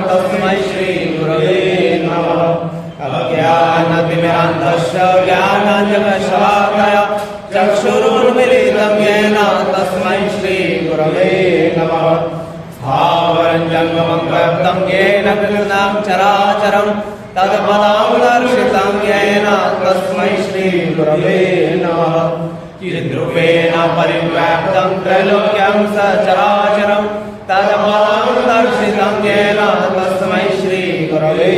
तस्मै श्री गुरवे नमः। अज्ञानतिमिरान्धस्य ज्ञानाञ्जनशलाकया चक्षुरुन्मीलितं येन तस्मै श्री गुरवे नमः। स्थावरं व्याप्तं येन विघ्नं चराचरं तत्पदं दर्शितं येन तस्मै श्री गुरवे नमः। चिद्रूपेण परिव्याप्तं त्रैलोक्यं सचराचरं तत्पदं दर्शितं येन तस्मै श्री गुरवे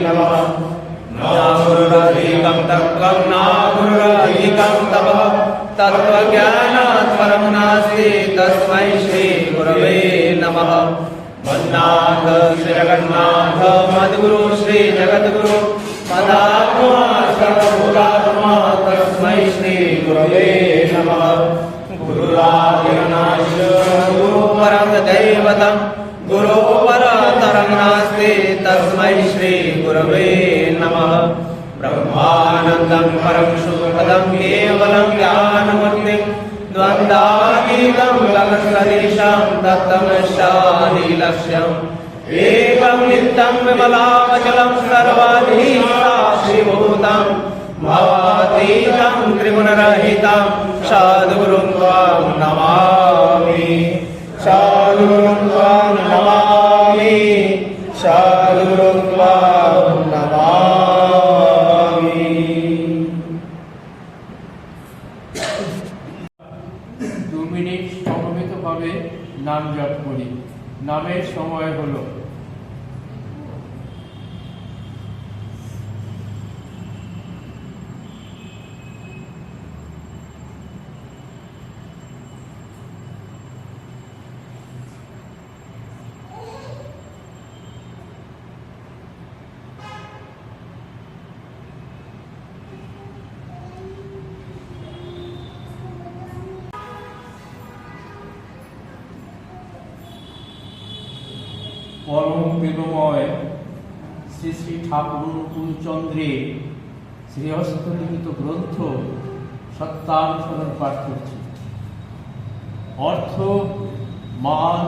नमः। न गुरुरधिकं तत्त्वं न गुरुरधिकं तपः तत्त्वज्ञानात् परं नास्ति तस्मै श्री गुरवे नमः। वन्नाथ श्री जगन्नाथ मद्गुरु श्री जगद्गुरु मदात्मा सर्वभूतात्मा तस्मै श्री गुरवे नमः। गुरुरादिनाश गुरु परं दैवतं गुरु परतरं नास्ति तस्मै श्री गुरवे नमः। ब्रह्मानन्दं परं सुखदं केवलं ज्ञानमूर्तिं द्वन्द्वातीतं गगनसदृशं तत्तमशादिलक्ष्यम् एकं नित्यं विमलाचलं सर्वाधीशाक्षिभूतं भवातीतं त्रिगुणरहितं सद्गुरुं त्वां नमामि। सद्गुरुं त्वां नमामि। सद्गुरुं त्वां नमामि। 2 মিনিট সমবেতভাবে নাম জপ করি। নামের সময় হলো পরম প্রেমময় শ্রী শ্রী ঠাকুর অনুকূলচন্দ্রের শ্রীহস্তলিখিত গ্রন্থ সত্যানুসরণ পাঠ করছি। অর্থ, মান,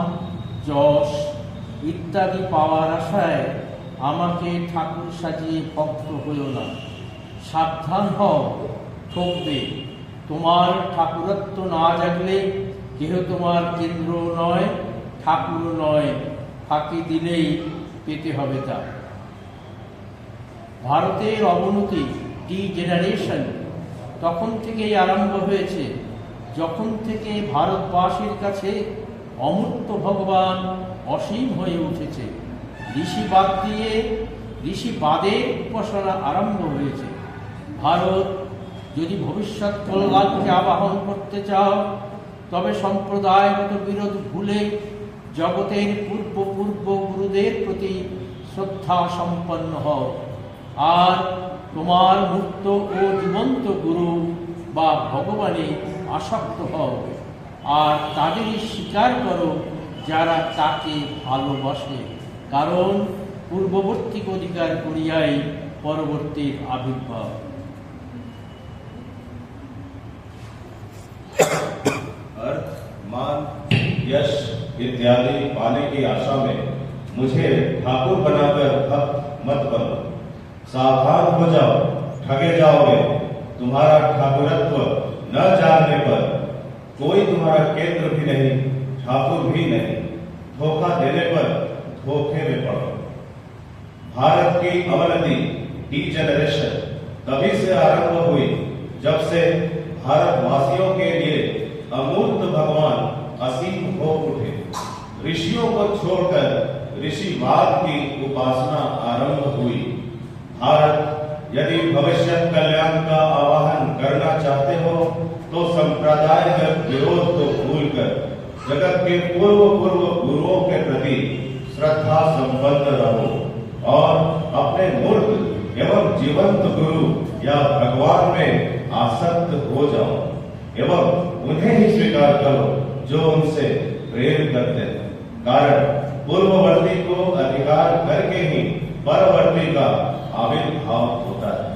যশ ইত্যাদি পাওয়ার আশায় আমাকে ঠাকুর সাজিয়ে ভক্ত হইও না। সাবধান হও, ঠকবে। তোমার ঠাকুরত্ব না জাগলে কেহ তোমার কেন্দ্র নয়, ঠাকুর নয়, ফাঁকি দিলেই পেতে হবে তা। ভারতের অবনতি ডিজেনারেশন তখন থেকেই আরম্ভ হয়েছে যখন থেকে ভারতবাসীর কাছে অমূর্ত ভগবান অসীম হয়ে উঠেছে। ঋষিবাদের উপাসনা আরম্ভ হয়েছে। ভারত যদি ভবিষ্যৎ কল্যাণকে আবাহন করতে চাও তবে সম্প্রদায়গত বিরোধ ভুলে জগতের পূর্ব গুরুদের প্রতি শ্রদ্ধা সম্পন্ন হও আর তোমার মুক্ত ও জীবন্ত গুরু বা ভগবানে আসক্ত হও আর তাদেরই স্বীকার করো যারা তাকে ভালোবাসে, কারণ পূর্ববর্তীকে অধিকার করিয়াই পরবর্তীর আবির্ভাব। अर्थ, मान, यश इत्यादि पाने की आशा में मुझे ठाकुर बनाकर भक्त मत बनो। सावधान हो जाओ, ठगे जाओगे। तुम्हारा ठाकुरत्व न जानने पर कोई तुम्हारा केंद्र भी नहीं, ठाकुर भी नहीं। धोखा देने पर धोखे में पड़ो। भारत की अवनति डिजेनरेशन तभी से आरंभ हुई जब से भारतवासियों के लिए अमूर्त भगवान असीम हो उठे। ऋषियों को छोड़कर ऋषिवाद की उपासना आरंभ हुई। भारत यदि भविष्य कल्याण का आवाहन करना चाहते हो तो संप्रदायगत विरोध को भूलकर जगत के पूर्व गुरुओं के प्रति श्रद्धा संपन्न रहो और अपने मूर्त एवं जीवंत गुरु या भगवान में आसक्त हो जाओ एवं उन्हें ही स्वीकार करो जो उनसे प्रेम करते हैं। कारण पूर्ववर्ती को अधिकार करके ही परवर्ती का आविर्भाव होता है।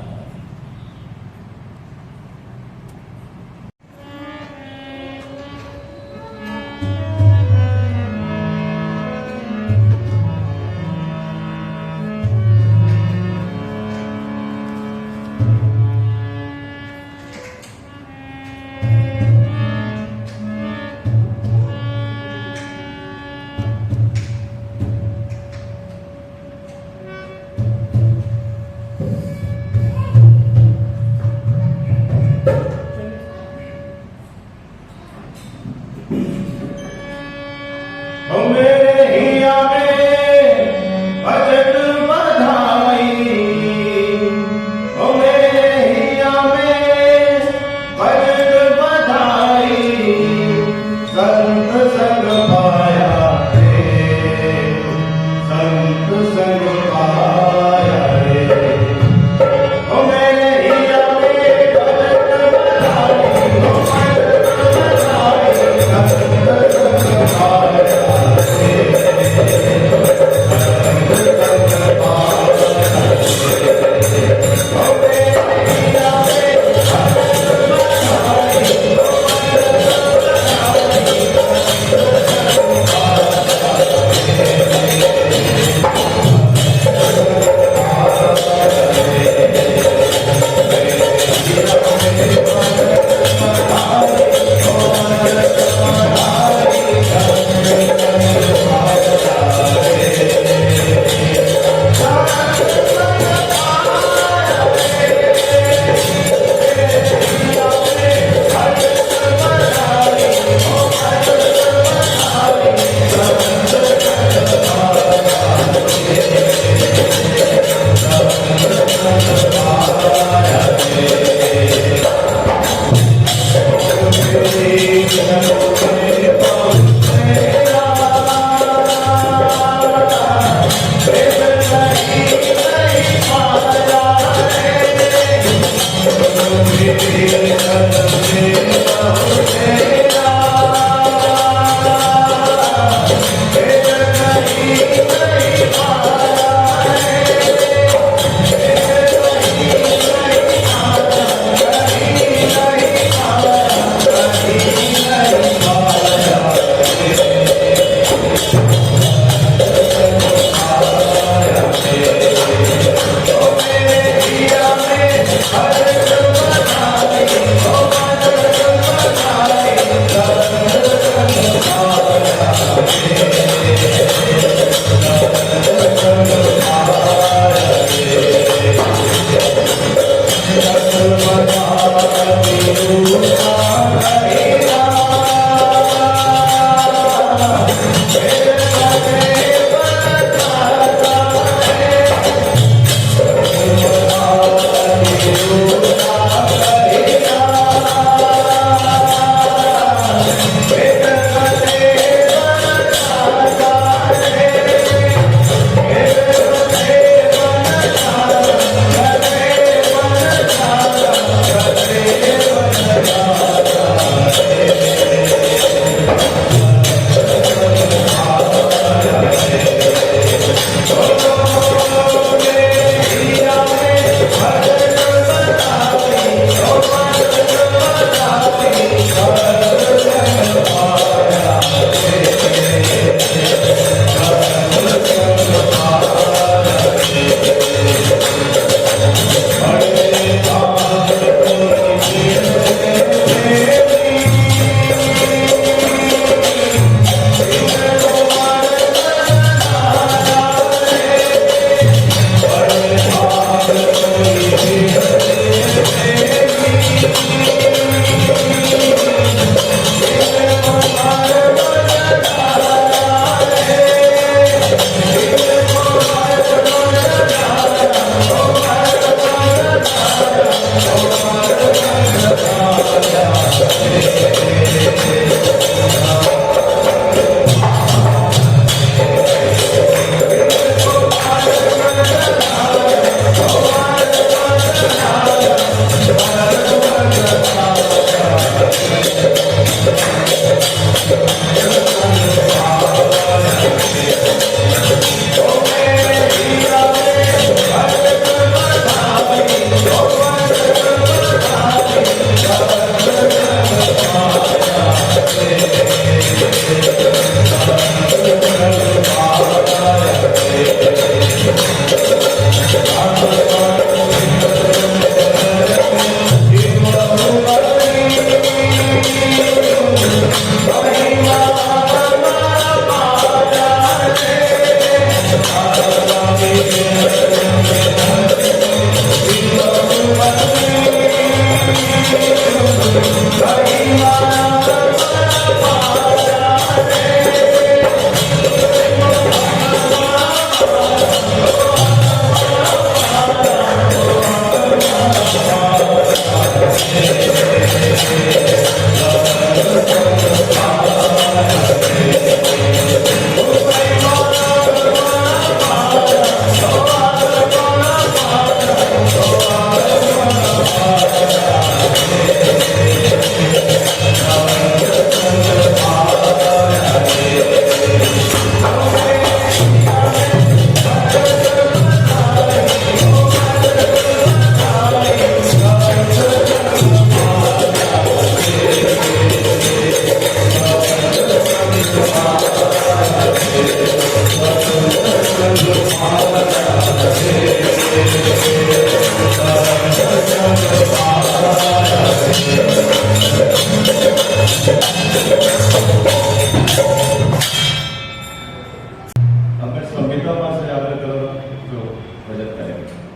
અમે સંવિધાન પાસે આપણે તરફ જો ભજન કરીએ.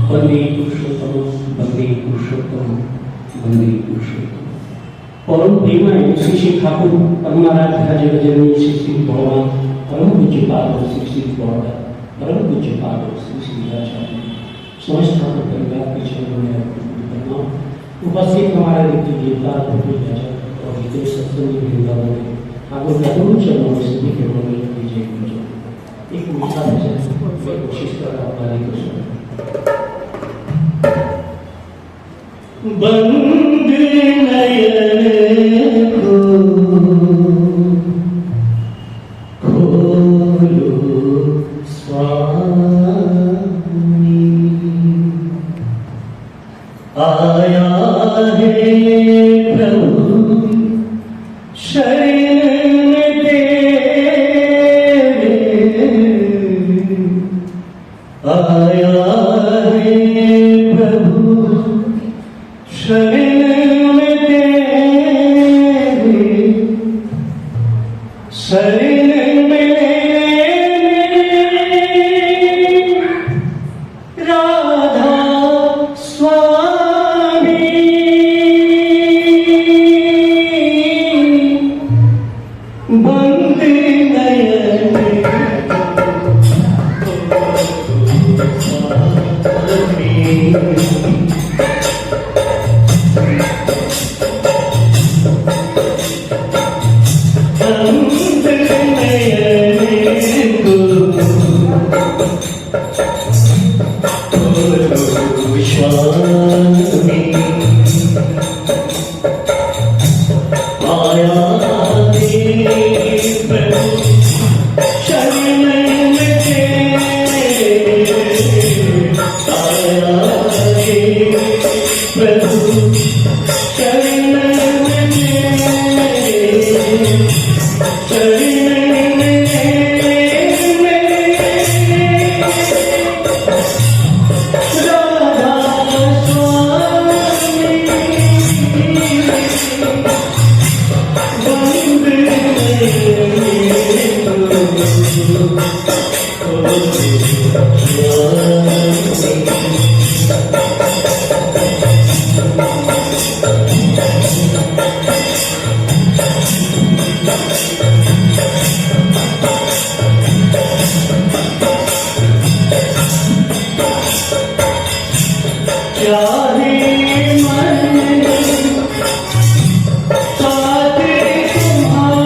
वंदे पुरुषोत्तम वंदे पुरुषोत्तम वंदे पुरुषोत्तम। परम प्रेमाय श्री श्री ठाकुर परमाराध्या जगजननी श्री श्री भगवान परम पूज्य पाद श्री श्री गौड़ा परम पूज्य पाद श्री श्री आचार्य समस्त ठाकुर परिवार के चरणों में प्रणाम। उपस्थित हमारे नित्य देवता और विदेश सत्संगी वृंदावन में ठाकुर के गुरु चरणों में सभी के मन में विजय गुंजन। एक मीठा भजन कोशिश कर रहा हूँ को सुन। बंद नयन को खोलो स्वामी, आया है प्रभु शरण तेरे, आया है प्रभु शरण तेरे, शरण में राधा स्वामी, बंद नयन चाहे मन साथ तुम्हारा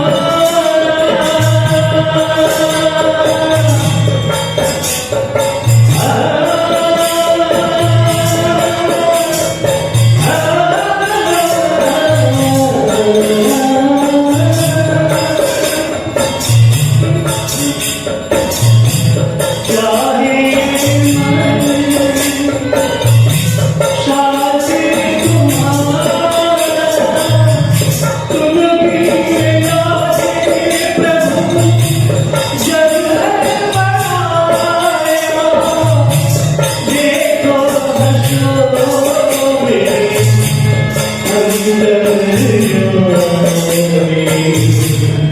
देखो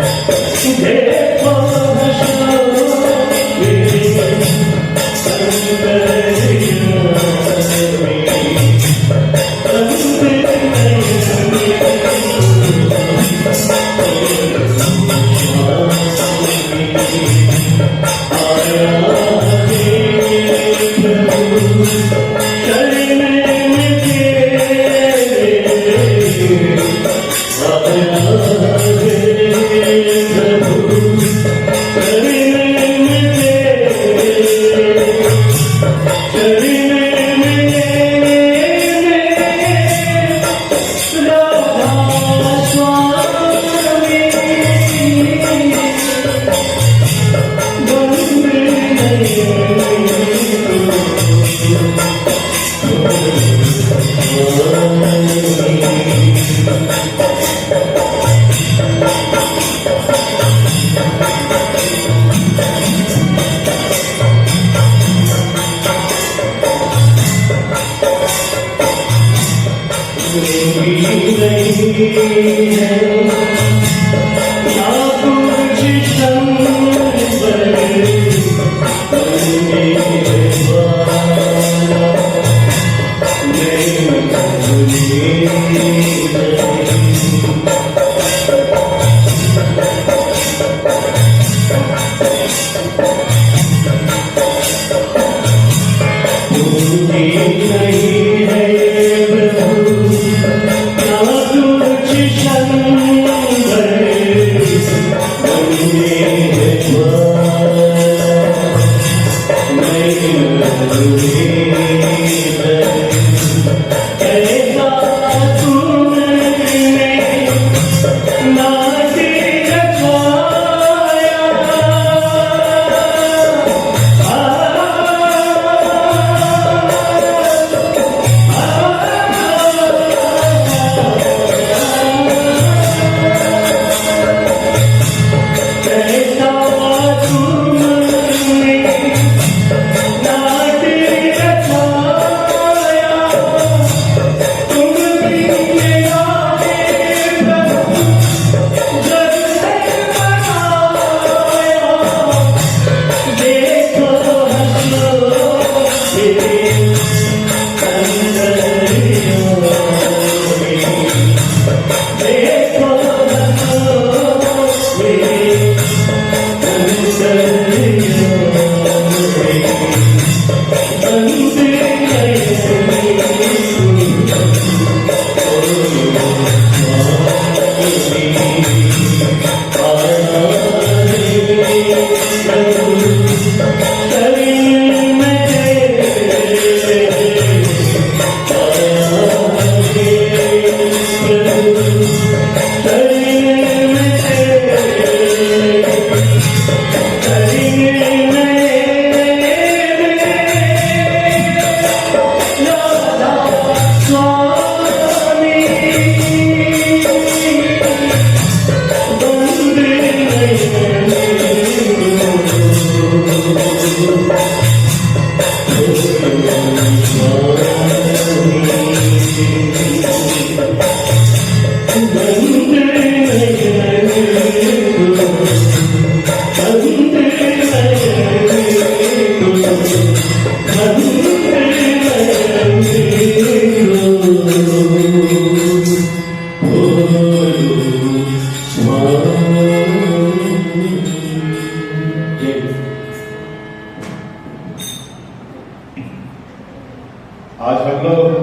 आज हम लोग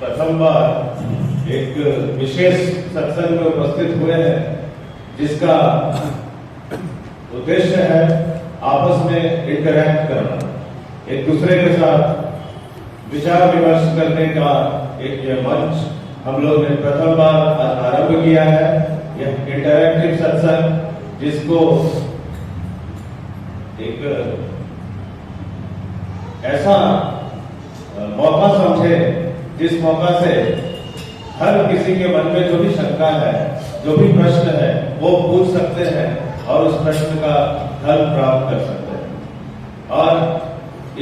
प्रथम बार एक विशेष सत्संग में उपस्थित हुए हैं, जिसका उद्देश्य है आपस में इंटरैक्ट करना, एक दूसरे के साथ विचार विमर्श करने का एक यह मंच हम लोग ने प्रथम बार आज आरंभ किया है। यह इंटरैक्टिव सत्संग, जिसको एक ऐसा मौका समझे जिस मौका से हर किसी के मन में जो भी शंका है, जो भी प्रश्न है, वो पूछ सकते हैं और उस प्रश्न का हल प्राप्त कर सकते हैं। और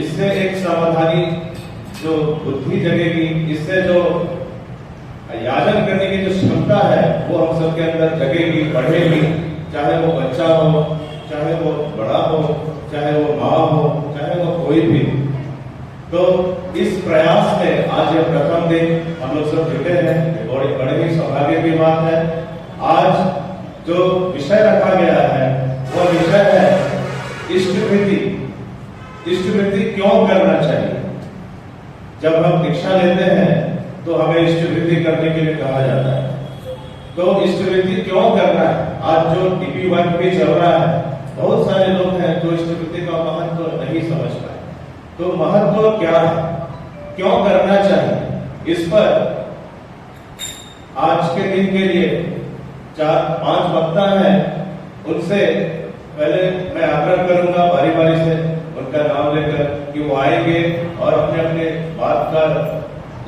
इससे एक समाधानी जो बुद्धि जगेगी, इससे जो याजन करने की जो क्षमता है वो हम सबके अंदर जगेगी, बढ़ेगी। चाहे वो बच्चा हो, चाहे वो बड़ा हो, चाहे वो माँ हो, चाहे वो कोई भी। तो इस प्रयास में आज ये प्रथम दिन हम लोग सब जुटे हैं, बड़े ही सौभाग्य की बात है। आज जो विषय रखा गया है वह विषय है इष्टवृत्ति। इष्टवृत्ति क्यों करना चाहिए? जब हम दीक्षा लेते हैं तो हमें इष्टवृत्ति करने के लिए कहा जाता है। तो इष्टवृत्ति क्यों करना है? आज जो डीपी वर्क भी चल रहा है, बहुत सारे लोग हैं जो इष्टवृत्ति का महत्व नहीं समझ पाए। तो महत्व क्या है, क्यों करना चाहिए, इस पर आज के दिन के लिए 4-5 वक्ता हैं। उनसे पहले मैं आग्रह करूंगा बारी बारी से उनका नाम लेकर कि वो आएंगे और अपने अपने बात का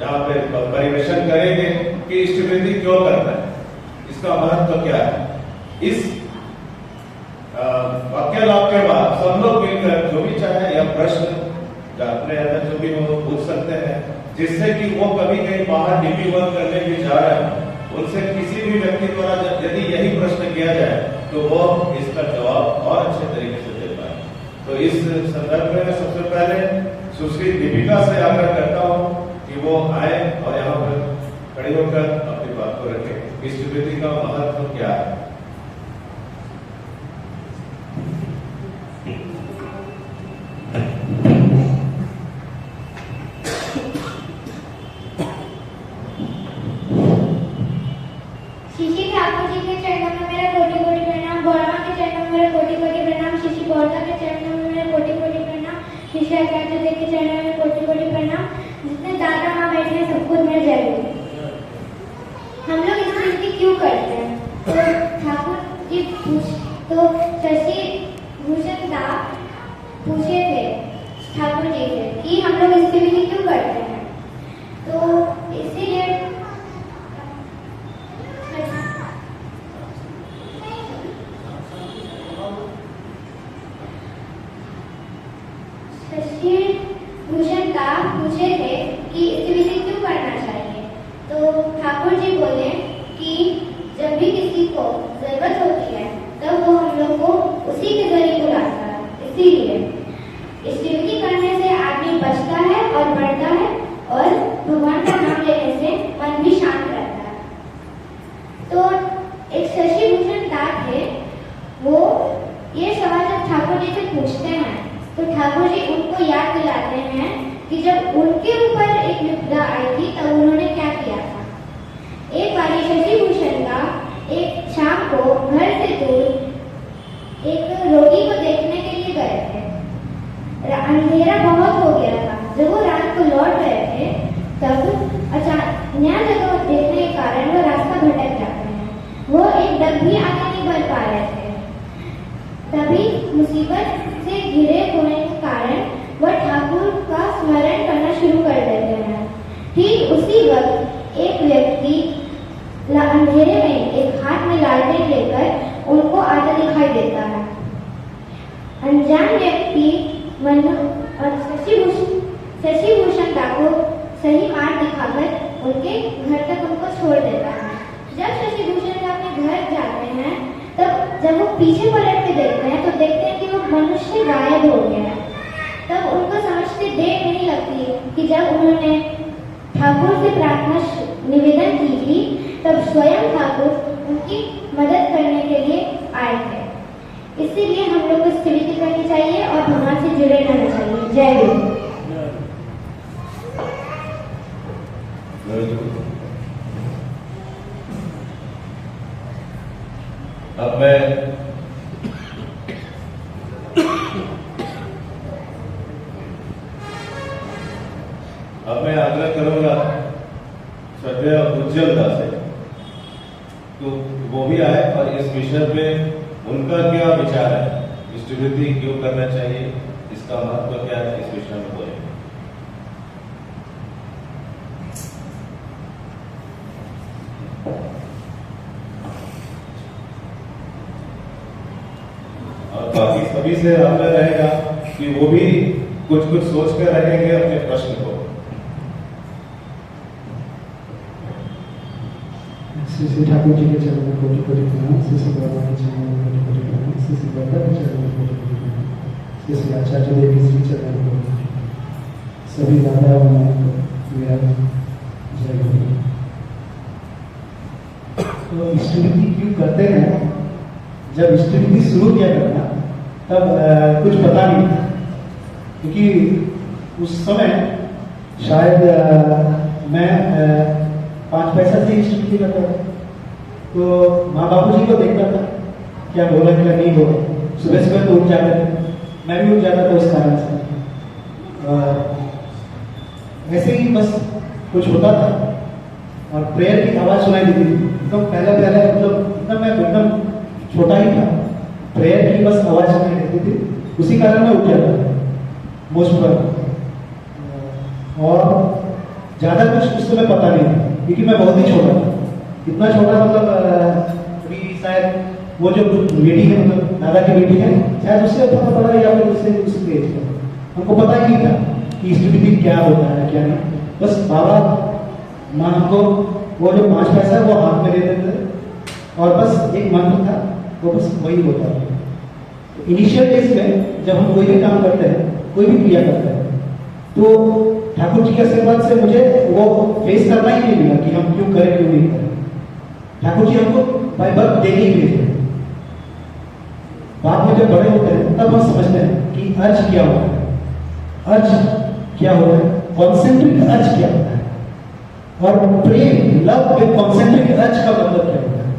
यहाँ पे परिवेशन करेंगे कि इष्टवृत्ति क्यों करना है, इसका महत्व क्या है। इस वाक्यालाप के बाद सब लोग मिलकर जो भी चाहे या प्रश्न अपने अंदर जो भी वो पूछ सकते हैं, जिससे कि वो कभी कहीं बाहर डीपी वर्क करने भी जा रहे हैं, उनसे किसी भी व्यक्ति द्वारा यदि यही प्रश्न किया जाए तो वो इसका जवाब और अच्छे तरीके से दे पाए। तो इस संदर्भ में मैं सबसे पहले सुश्री दीपिका से आग्रह करता हूँ कि वो आए और यहाँ पर खड़े होकर अपनी बात को रखें। इष्टवृत्ति का महत्व क्या है? शिशी ठाकुर जी के चरणों में मेरा कोटि कोटि प्रणाम। बौरमा के चरणों में मेरा कोटि कोटि प्रणाम। शिशी बौरदा के चरणों में मेरा कोटि कोटि प्रणाम। शिशी आचार्य जी के चरणों में कोटि कोटि प्रणाम। जितने दादा माँ बैठे हैं सबको मेरा जय हो। हम लोग इष्टवृत्ति क्यों करते हैं? तो ठाकुर जी तो शशि भूषण दास पूछे थे ठाकुर जी से कि हम लोग इष्टवृत्ति क्यों करते हैं? तो इसीलिए शशि भूषण दास पूछे थे कि इष्टवृत्ति क्यों करना चाहिए। तो ठाकुर जी बोले कि जब भी किसी को जरूरत होती है तब वो हम लोग को उसी के जरिए बुलाता है। इसीलिए इष्टवृत्ति करने से आदमी बचता है और बढ़ता है और भगवान का नाम लेने से मन भी शांत रहता है। तो एक शशि भूषण दास थे, वो ये सवाल जब ठाकुर जी से पूछते हैं तो ठाकुर जी उनको याद दिलाते हैं कि जब उनके ऊपर एक विपदा आई थी तब उन्होंने क्या किया था। एक बार शशि भूषण का एक शाम को घर से दूर एक रोगी को देखने के लिए गए थे। अंधेरा बहुत हो गया था। जब वो रात को लौट रहे थे तब अचानक नया जगह देखने के कारण वो रास्ता भटक जाते हैं। वो एक डग भी आगे नहीं बढ़ पा रहे थे। तभी मुसीबत से घिरे होने के कारण वह ठाकुर का स्मरण करना शुरू कर देते हैं। ठीक उसी वक्त एक व्यक्ति अंधेरे में एक हाथ में लालटेन लेकर उनको आता दिखाई देता है। अनजान व्यक्ति मनु और शशि भूषण को सही मार्ग दिखाकर उनके घर तक उनको छोड़ देता है। जब शशि भूषण अपने घर जाते हैं तब जब वो पीछे पलट के देखते हैं तो देखते हैं कि वो मनुष्य गायब हो गया है। तब उनको समझते देर नहीं लगती कि जब उन्होंने ठाकुर से प्रार्थना निवेदन की थी तब स्वयं ठाकुर उनकी मदद करने के लिए आए थे। इसीलिए हम लोग को इष्टवृत्ति करनी चाहिए और भगवान से जुड़े रहना चाहिए। जय गुरु। अब मैं आग्रह करूंगा श्रद्धेय उज्जवल दास से, तो वो भी आए और इस विषय पे उनका क्या विचार है, इष्टवृत्ति क्यों करना चाहिए, इसका महत्व क्या है, इस विषय में बोले। और बाकी सभी से आग्रह रहेगा कि वो भी कुछ कुछ सोच कर रखेंगे अपने प्रश्न को। श्री श्री ठाकुर जी के चरणों में कोटि कोटि प्रणाम, श्री श्री बाबा के चरणों में कोटि कोटि प्रणाम, श्री श्री बाबा के चरणों में कोटि कोटि प्रणाम, श्री श्री आचार्य देव के श्री चरणों में कोटि कोटि प्रणाम। सभी दादा और माँ को मेरा जय गुरु। तो इष्टविधि क्यों करते हैं? जब इष्टविधि शुरू किया करना तब कुछ पता नहीं था, क्योंकि उस समय शायद मैं 5 पैसा से इष्टविधि करता था। तो माँ बापू जी को देखता था क्या बोला क्या नहीं बोला। सुबह सुबह तो उठ जाते थे, मैं भी उठ जाता था उस कारण से। ऐसे ही बस कुछ होता था और प्रेयर की आवाज़ सुनाई देती थी। एकदम पहले मतलब एकदम मैं एकदम छोटा ही था, प्रेयर की बस आवाज़ सुनाई देती थी, उसी कारण मैं उठ जाता था मोस्ट पर। और ज़्यादा कुछ उस समय पता नहीं था, क्योंकि मैं बहुत ही छोटा था। इतना छोटा मतलब अभी शायद वो जो बेटी है, मतलब दादा की बेटी है, शायद उससे पता पड़ा या फिर उससे उस एज का हमको पता ही नहीं था कि इष्टविधि क्या होता है क्या नहीं। बस बाबा माँ हमको वो जो 5 पैसा है वो हाथ में दे देते थे और बस एक मंत्र था, वो बस वही होता है। तो इनिशियल डेज में जब हम कोई भी काम करते हैं, कोई भी क्रिया करते हैं, तो ठाकुर जी के आशीर्वाद से मुझे वो फेस करना ही नहीं मिला कि हम क्यों करें क्यों नहीं करें। ठाकुर जी हमको बाय बर्थ देख ही भेजे। बाद में जब बड़े होते हैं तब हम समझते हैं कि अर्ज क्या होता है, अर्ज क्या होता है, कॉन्सेंट्रिक अर्ज क्या होता है, और प्रेम लव विद कॉन्सेंट्रिक अर्ज का मतलब क्या होता है।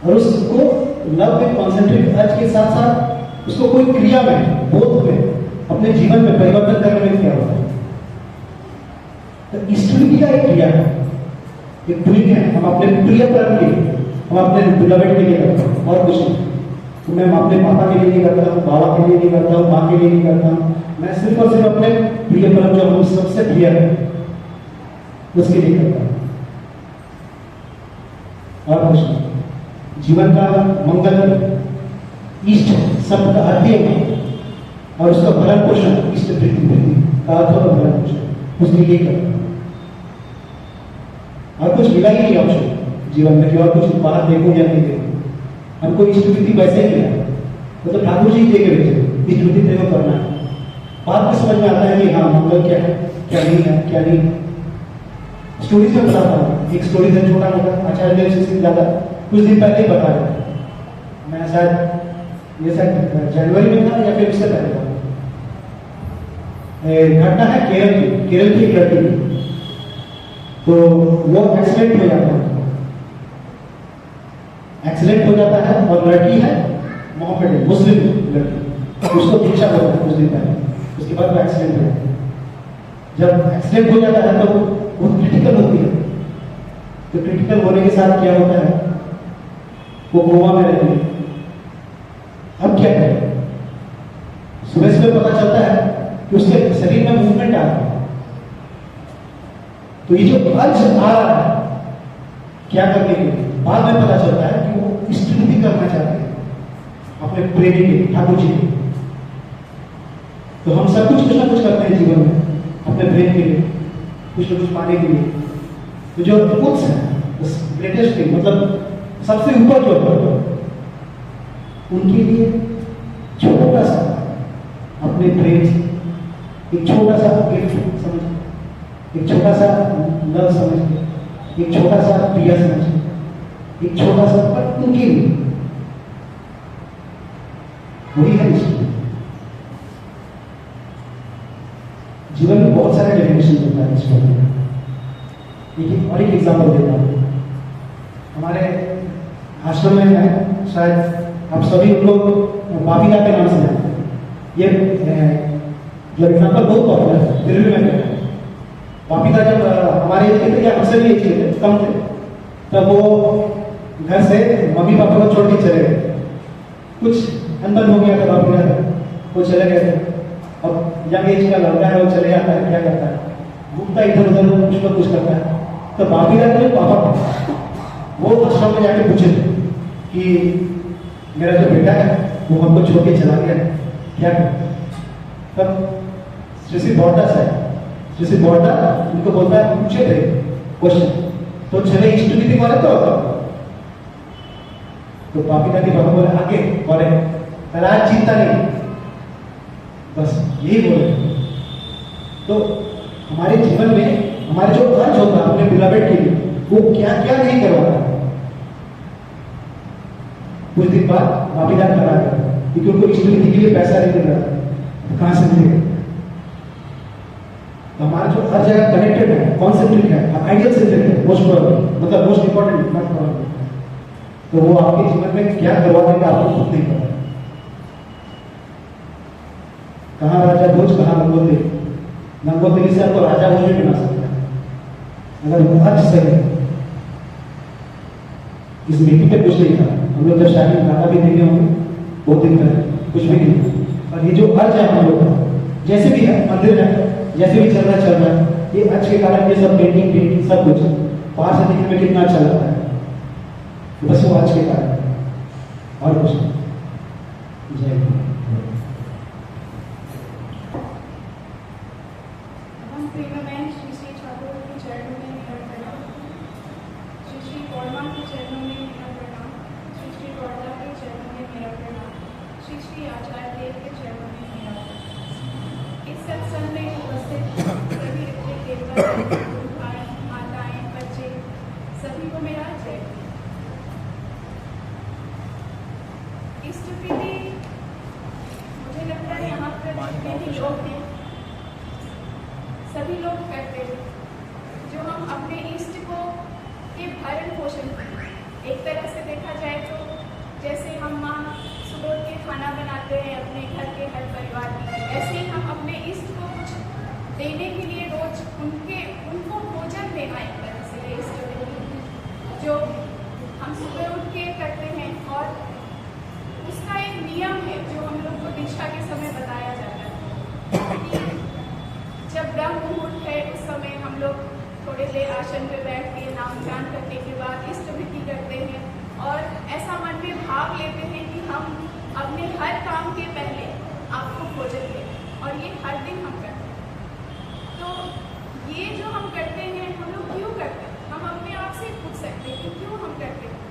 और उसको लव विद कॉन्सेंट्रिक अर्ज के साथ साथ उसको कोई क्रिया में, बोध में, अपने जीवन में परिवर्तन करने में क्या होता है। तो इष्टविधि का एक क्रिया है, एक ट्वीट है। हम अपने प्रिय परम के लिए, हम अपने बिलवेड के लिए करते हैं और कुछ नहीं। तो मैं अपने पापा के लिए नहीं करता हूँ, बाबा के लिए नहीं करता हूँ, माँ के लिए नहीं करता हूँ। मैं सिर्फ और सिर्फ अपने प्रिय परम जो हम सबसे प्रिय है उसके लिए करता हूँ और कुछ नहीं। जीवन का मंगल इष्ट शब्द का अर्थ है और उसका भरण पोषण इष्ट वृद्धि का अर्थ होगा भरण पोषण, उसके लिए करता हूँ। और कुछ मिला ही नहीं ऑप्शन जीवन में कि और कुछ बाहर देखो या नहीं देखो। हमको इष्टविधि वैसे ही मिला, मतलब ठाकुर जी दे के भेजे इष्टविधि देखो करना है। बाद में समझ में आता है कि हाँ मंगल क्या है क्या नहीं है क्या नहीं। स्टोरी से बताता हूँ, एक स्टोरी है छोटा मोटा, आचार्य देव से ज्यादा कुछ दिन पहले ही बता रहे थे। मैं शायद ये शायद जनवरी में था या फिर उससे पहले था। घटना है केरल की एक लड़की की। तो वो एक्सीडेंट हो जाता है, और लड़की है मोहम्मद मुस्लिम लड़की, उसको दीक्षा होता है कुछ दिन पहले। उसके बाद वो एक्सीडेंट हो जाता है। जब एक्सीडेंट हो जाता है तो वो क्रिटिकल होती है। तो क्रिटिकल होने के साथ क्या होता है, वो कोमा में रहती है। अब क्या करें? सुबह सुबह पता चलता है कि उसके शरीर में मूवमेंट आ रहा है। तो ये जो अर्ज आ रहा है क्या करने के लिए, बाद में पता चलता है कि वो इष्टविधि करना चाहते हैं अपने प्रेमी के, ठाकुर जी के। तो हम सब कुछ ना कुछ करते हैं जीवन में अपने प्रेम के लिए, कुछ ना कुछ पाने के लिए। तो जो उच्च है, ग्रेटेस्ट थिंग, मतलब सबसे ऊपर जो है, उनके लिए छोटा सा अपने प्रेम से एक छोटा सा गिफ्ट समझ, एक छोटा सा लव समझ, एक छोटा सा प्रिया समझ, एक छोटा सा पर उनके लिए वही है इष्टविधि। जीवन में बहुत सारे डेफिनेशन होता है इष्टविधि। और एक एग्जाम्पल देता हूँ। हमारे आश्रम में है, शायद आप सभी लोग बाबीदा के नाम से जानते हैं। ये जो एग्जाम्पल बहुत पॉपुलर है, फिर भी मैं कहता हूँ। बाबीदा जब हमारे एज के थे या हमसे भी एज के थे, कम थे, तब वो घर से मम्मी पापा को छोड़ के चले गए। कुछ अनबन हो गया था बाबीदा, वो चले गए थे। अब यंग एज का लड़का है, वो चले जाता है, क्या करता है, घूमता इधर उधर कुछ ना कुछ करता है। तो बाबीदा के पापा वो आश्रम में जाके पूछे कि मेरा जो बेटा है वो हमको छोड़ के चला गया, क्या करें? तब श्री बॉर्डा उनको बोलता है, पूछे थे क्वेश्चन। तो तो चले इष्टविधि करे तो पापी दादी बाबा बोले आगे करे राज चिंता नहीं, बस यही बोले। तो हमारे जीवन में हमारे जो खर्च होता है अपने बिलावेट के लिए, वो क्या क्या नहीं करवाता। कुछ दिन बाद वापीदार करा गया क्योंकि उनको इष्टविधि के लिए पैसा नहीं मिल रहा, तो कहां से मिलेगा। तो हमारा जो हर जगह कनेक्टेड है, कॉन्सेंट्रिक है, आइडियल सेंट्रिक है, मोस्ट मतलब मोस्ट इंपॉर्टेंट नॉट प्रॉब्लम, तो वो आपके जीवन में क्या करवाने का आपको खुद नहीं पता। कहाँ राजा भोज, कहाँ नंगोत्री। नंगोत्री से आपको राजा भोज भी बना सकता है अगर आज सही है। इस मिट्टी पे कुछ नहीं था, हम लोग जब शादी में खाना भी देंगे होंगे बहुत दिन पहले कुछ भी नहीं था। और ये जो अर्ज है हम लोग का, जैसे भी है मंदिर है, जैसे भी चल रहा है, ये अर्ज के कारण ये सब पेंटिंग सब कुछ बाहर से देखने में कितना अच्छा लगता है, बस वो आज के कारण और कुछ नहीं। जय हिंद। हम प्रेमामैन श्री श्री ठाकुर के चरणों में निकट प्रणाम, श्री श्री गौरमा के चरणों में निकट प्रणाम, श्री श्री गौरदा के चरणों में मेरा प्रणाम, श्री श्री आचार्य देव के चरणों में मेरा प्रणाम। इस सत्संग में उपस्थित सभी ऋतिक देवता, गुरु भाई, माताएं, बच्चे सभी को मेरा जय। इष्टविधि मुझे लगता है यहाँ पर जितने भी लोग हैं सभी लोग करते हैं, जो हम अपने इष्ट को के भरण पोषण एक तरह से देखा जाए तो जैसे हम माँ सुबह उठ के खाना बनाते हैं अपने घर के हर परिवार के लिए, ऐसे ही हम अपने इष्ट को कुछ देने के लिए रोज उनको भोजन देना एक तरह से ये इष्टविधि जो हम सुबह उठ के करते हैं। और उसका एक नियम है जो हम लोग को दीक्षा के समय बताया जाता है कि जब ब्रह्म मुहूर्त है उस समय हम लोग थोड़ी देर आसन पे बैठ के नाम ध्यान करने के बाद इष्टविधि करते हैं और ऐसा मन में भाव लेते हैं कि हम अपने हर काम के पहले आपको भोजन दें, और ये हर दिन हम करते हैं। तो ये जो हम करते हैं हम लोग क्यों करते हैं, हम अपने आप से पूछ सकते हैं कि क्यों हम करते हैं।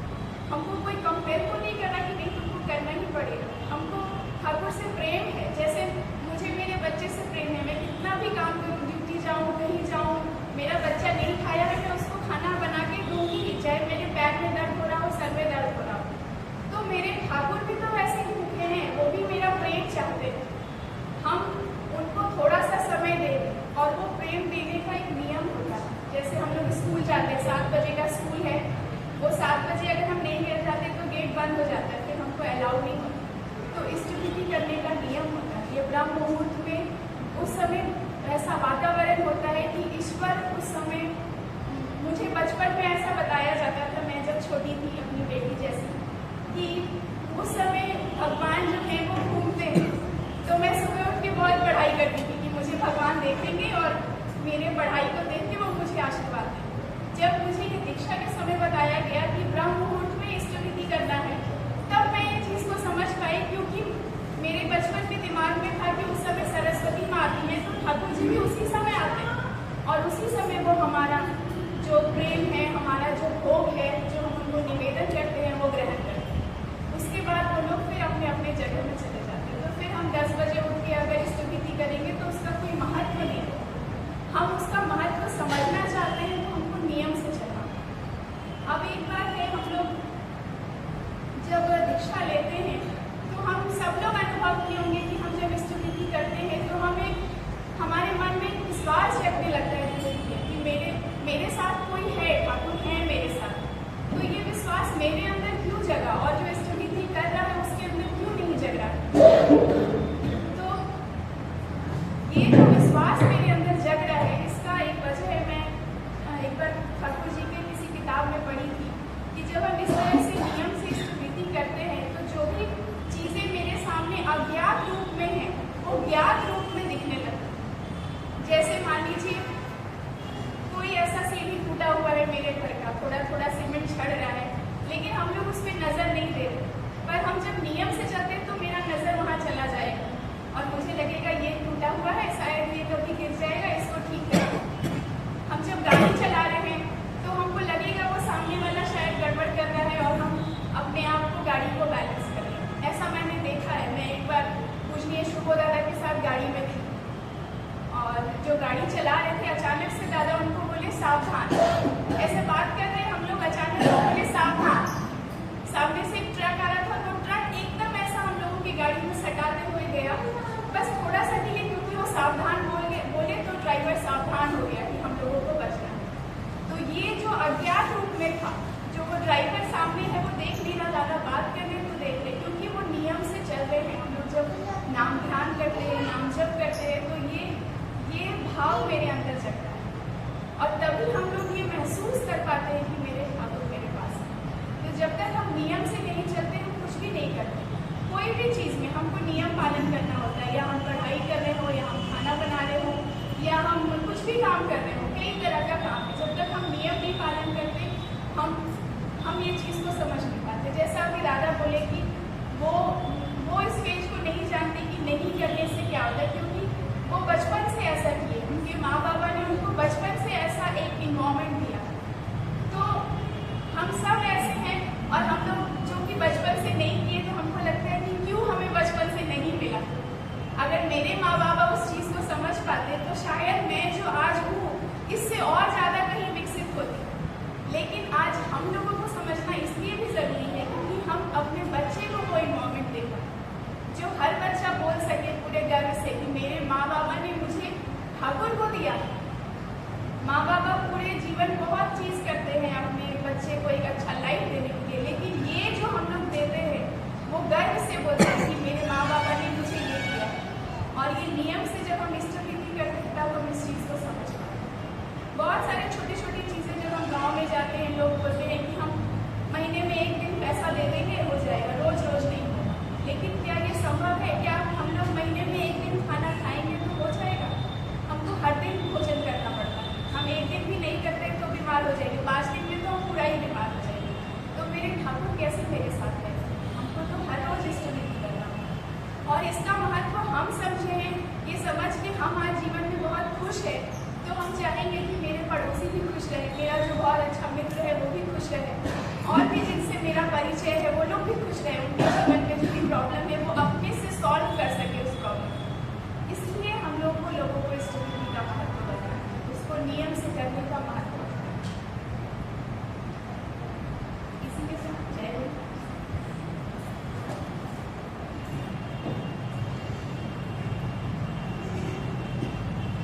हमको कोई कंपेयर को नहीं करना कि नहीं तुमको करना ही पड़ेगा, हमको ठाकुर से प्रेम है, जैसे मुझे मेरे बच्चे से प्रेम है। मैं कितना भी काम करूँ, ड्यूटी जाऊँ, कहीं जाऊँ, मेरा बच्चा नहीं खाया है, मैं उसको खाना बना के दूंगी, चाहे मेरे पैर में दर्द हो रहा हो, सर में दर्द हो रहा हो। तो मेरे ठाकुर भी तो वैसे ही भूखे हैं, वो भी मेरा प्रेम चाहते हैं। हम उनको थोड़ा सा समय दें और वो प्रेम देने का एक नियम होता है। जैसे हम लोग स्कूल जाते हैं, 7 बजे का स्कूल है, वो 7 बजे अगर हम नहीं गिर जाते तो गेट बंद हो जाता है, फिर हमको अलाउ नहीं होता। तो इष्टविधि करने का नियम होता है। ये ब्रह्म मुहूर्त में उस समय ऐसा वातावरण होता है कि ईश्वर उस समय, मुझे बचपन में ऐसा बताया जाता था, मैं जब छोटी थी अपनी बेटी जैसी, कि उस समय भगवान जो है वो घूमते हैं। तो मैं सुबह उठ के बहुत पढ़ाई करती थी कि मुझे भगवान देखेंगे और मेरे पढ़ाई को देख के वो मुझे आशीर्वाद देंगे। जब मुझे ये दीक्षा के समय बताया गया कि ब्रह्म मुहूर्त में इष्टविधि करना है, तब मैं ये चीज़ को समझ पाई, क्योंकि मेरे बचपन के दिमाग में था कि उस समय सरस्वती माँ आती है तो ठाकुर जी भी उसी समय आते हैं और उसी समय वो हमारा जो प्रेम है, हमारा जो भोग है, जो हम उनको निवेदन करते हैं वो ग्रहण करते हैं। उसके बाद वो लोग फिर अपने अपने जगह में चले जाते हैं। तो फिर हम 10 बजे उठ के अगर इष्टविधि करेंगे तो उसका कोई महत्व नहीं है। हम उसका महत्व समझना चाहते हैं तो हमको नियम से चलना। अब एक बात है, हम लोग जब दीक्षा लेते हैं तो हम सब लोग अनुभव किए होंगे कि हम जब इष्टविधि करते हैं तो हमें हमारे मन में विश्वास जगने लगता है कि मेरे साथ कोई है, ठाकुर है मेरे साथ। तो ये विश्वास मेरे अंदर क्यों जगा और जो इष्टविधि कर रहा है उसके अंदर क्यों नहीं जग रहा। तो ये जो विश्वास मेरे अंदर जग रहा है, इसका एक वजह है, मैं एक बार ठाकुर जी के किसी किताब में पढ़ी थी कि जब हम इस तरह से नियम से इष्टविधि करते हैं तो जो भी चीज़ें मेरे सामने अज्ञात रूप में है वो ज्ञात रूप में दिखने लगती। जैसे मान लीजिए कोई ऐसा सीढ़ी टूटा हुआ है मेरे घर का, थोड़ा थोड़ा सीमेंट छड़ रहा है, लेकिन हम लोग उस पर नज़र नहीं दे रहे। पर हम जब नियम से चलते हैं तो मेरा नज़र वहाँ चला जाएगा और मुझे लगेगा ये टूटा हुआ है, शायद ये कभी गिर जाएगा, इसको ठीक करें। हम जब गाड़ी चला रहे हैं तो हमको लगेगा ज़्यादा बात कर रहे हैं तो देख रहे, क्योंकि वो नियम से चल रहे हैं। हम लोग जब नाम ध्यान करते हैं, नाम जप करते हैं, तो ये भाव मेरे अंदर जगता है, और तभी हम लोग ये महसूस कर पाते हैं कि मेरे ठाकुर मेरे पास है। तो जब तक हम नियम से नहीं चलते, हम कुछ भी नहीं करते। कोई भी चीज़ में हमको नियम पालन करना होता है, या हम पढ़ाई कर रहे हो, या हम खाना बना रहे हो, या हम कुछ भी काम कर रहे हो, कई तरह का काम है। जब तक हम नियम नहीं पालन करते, हम ये चीज़ को समझ नहीं पाते। जैसा अभी राधा बोले कि वो इस स्टेज को नहीं जानते कि नहीं करने से क्या होता है, क्योंकि वो बचपन से ऐसा किए, उनके माँ बाबा ने उनको बचपन से ऐसा एक इन्वायरमेंट दिया। तो हम सब ऐसे हैं, और हम लोग जो कि बचपन से नहीं किए, तो हमको लगता है कि क्यों हमें बचपन से नहीं मिला। अगर मेरे माँ बाबा उस चीज़ को समझ पाते, तो शायद मैं जो आज हूँ इससे और ज़्यादा कहीं विकसित होती। लेकिन आज हम लोगों को समझना इसलिए भी ज़रूरी है क्योंकि हम अपने बच्चे को वो इन्वायरमेंट दे पाए, जो हर बच्चा बोल सके पूरे गर्व से कि मेरे माँ बाबा ने मुझे ठाकुर को दिया। माँ बाबा पूरे जीवन बहुत चीज़ करते हैं अपने बच्चे को एक अच्छा लाइफ देने के लिए, लेकिन ये जो हम लोग देते हैं वो गर्व से बोलते हैं कि मेरे माँ बाबा ने मुझे ये दिया। और ये नियम से जब हम इष्टविधि करते हैं तब हम इस चीज़ को समझ पाते हैं। बहुत सारी छोटी छोटी चीज़ें जब हम गाँव में जाते हैं, लोग बोलते हैं कि हम महीने में एक दिन पैसा दे देंगे, हो जाएगा, रोज रोज नहीं होगा। लेकिन क्या ये संभव है? क्या हम लोग महीने में एक दिन खाना खाएंगे तो हो जाएगा? हमको हर दिन भोजन करना पड़ता है। हम एक दिन भी नहीं करते तो बीमार हो जाएंगे, 5 दिन में तो हम पूरा ही बीमार हो जाएंगे। तो मेरे ठाकुर कैसे मेरे साथ है? हमको तो हर रोज इष्टविधि करना है। और इसका महत्व हम समझें, ये समझ के हम आज जीवन में बहुत खुश है, तो हम चाहेंगे कि मेरे पड़ोसी भी खुश रहे, मेरा जो बहुत अच्छा मित्र है वो भी खुश रहे, और भी जिनसे मेरा परिचय है वो लोग भी खुश रहे, उनके जीवन में जो भी प्रॉब्लम है वो अपने से सॉल्व कर सके उस प्रॉब्लम। इसलिए हम लोग को लोगों को इष्टविधि का महत्व बताना है, उसको नियम से करने का महत्व। इसी के साथ जय हिंद।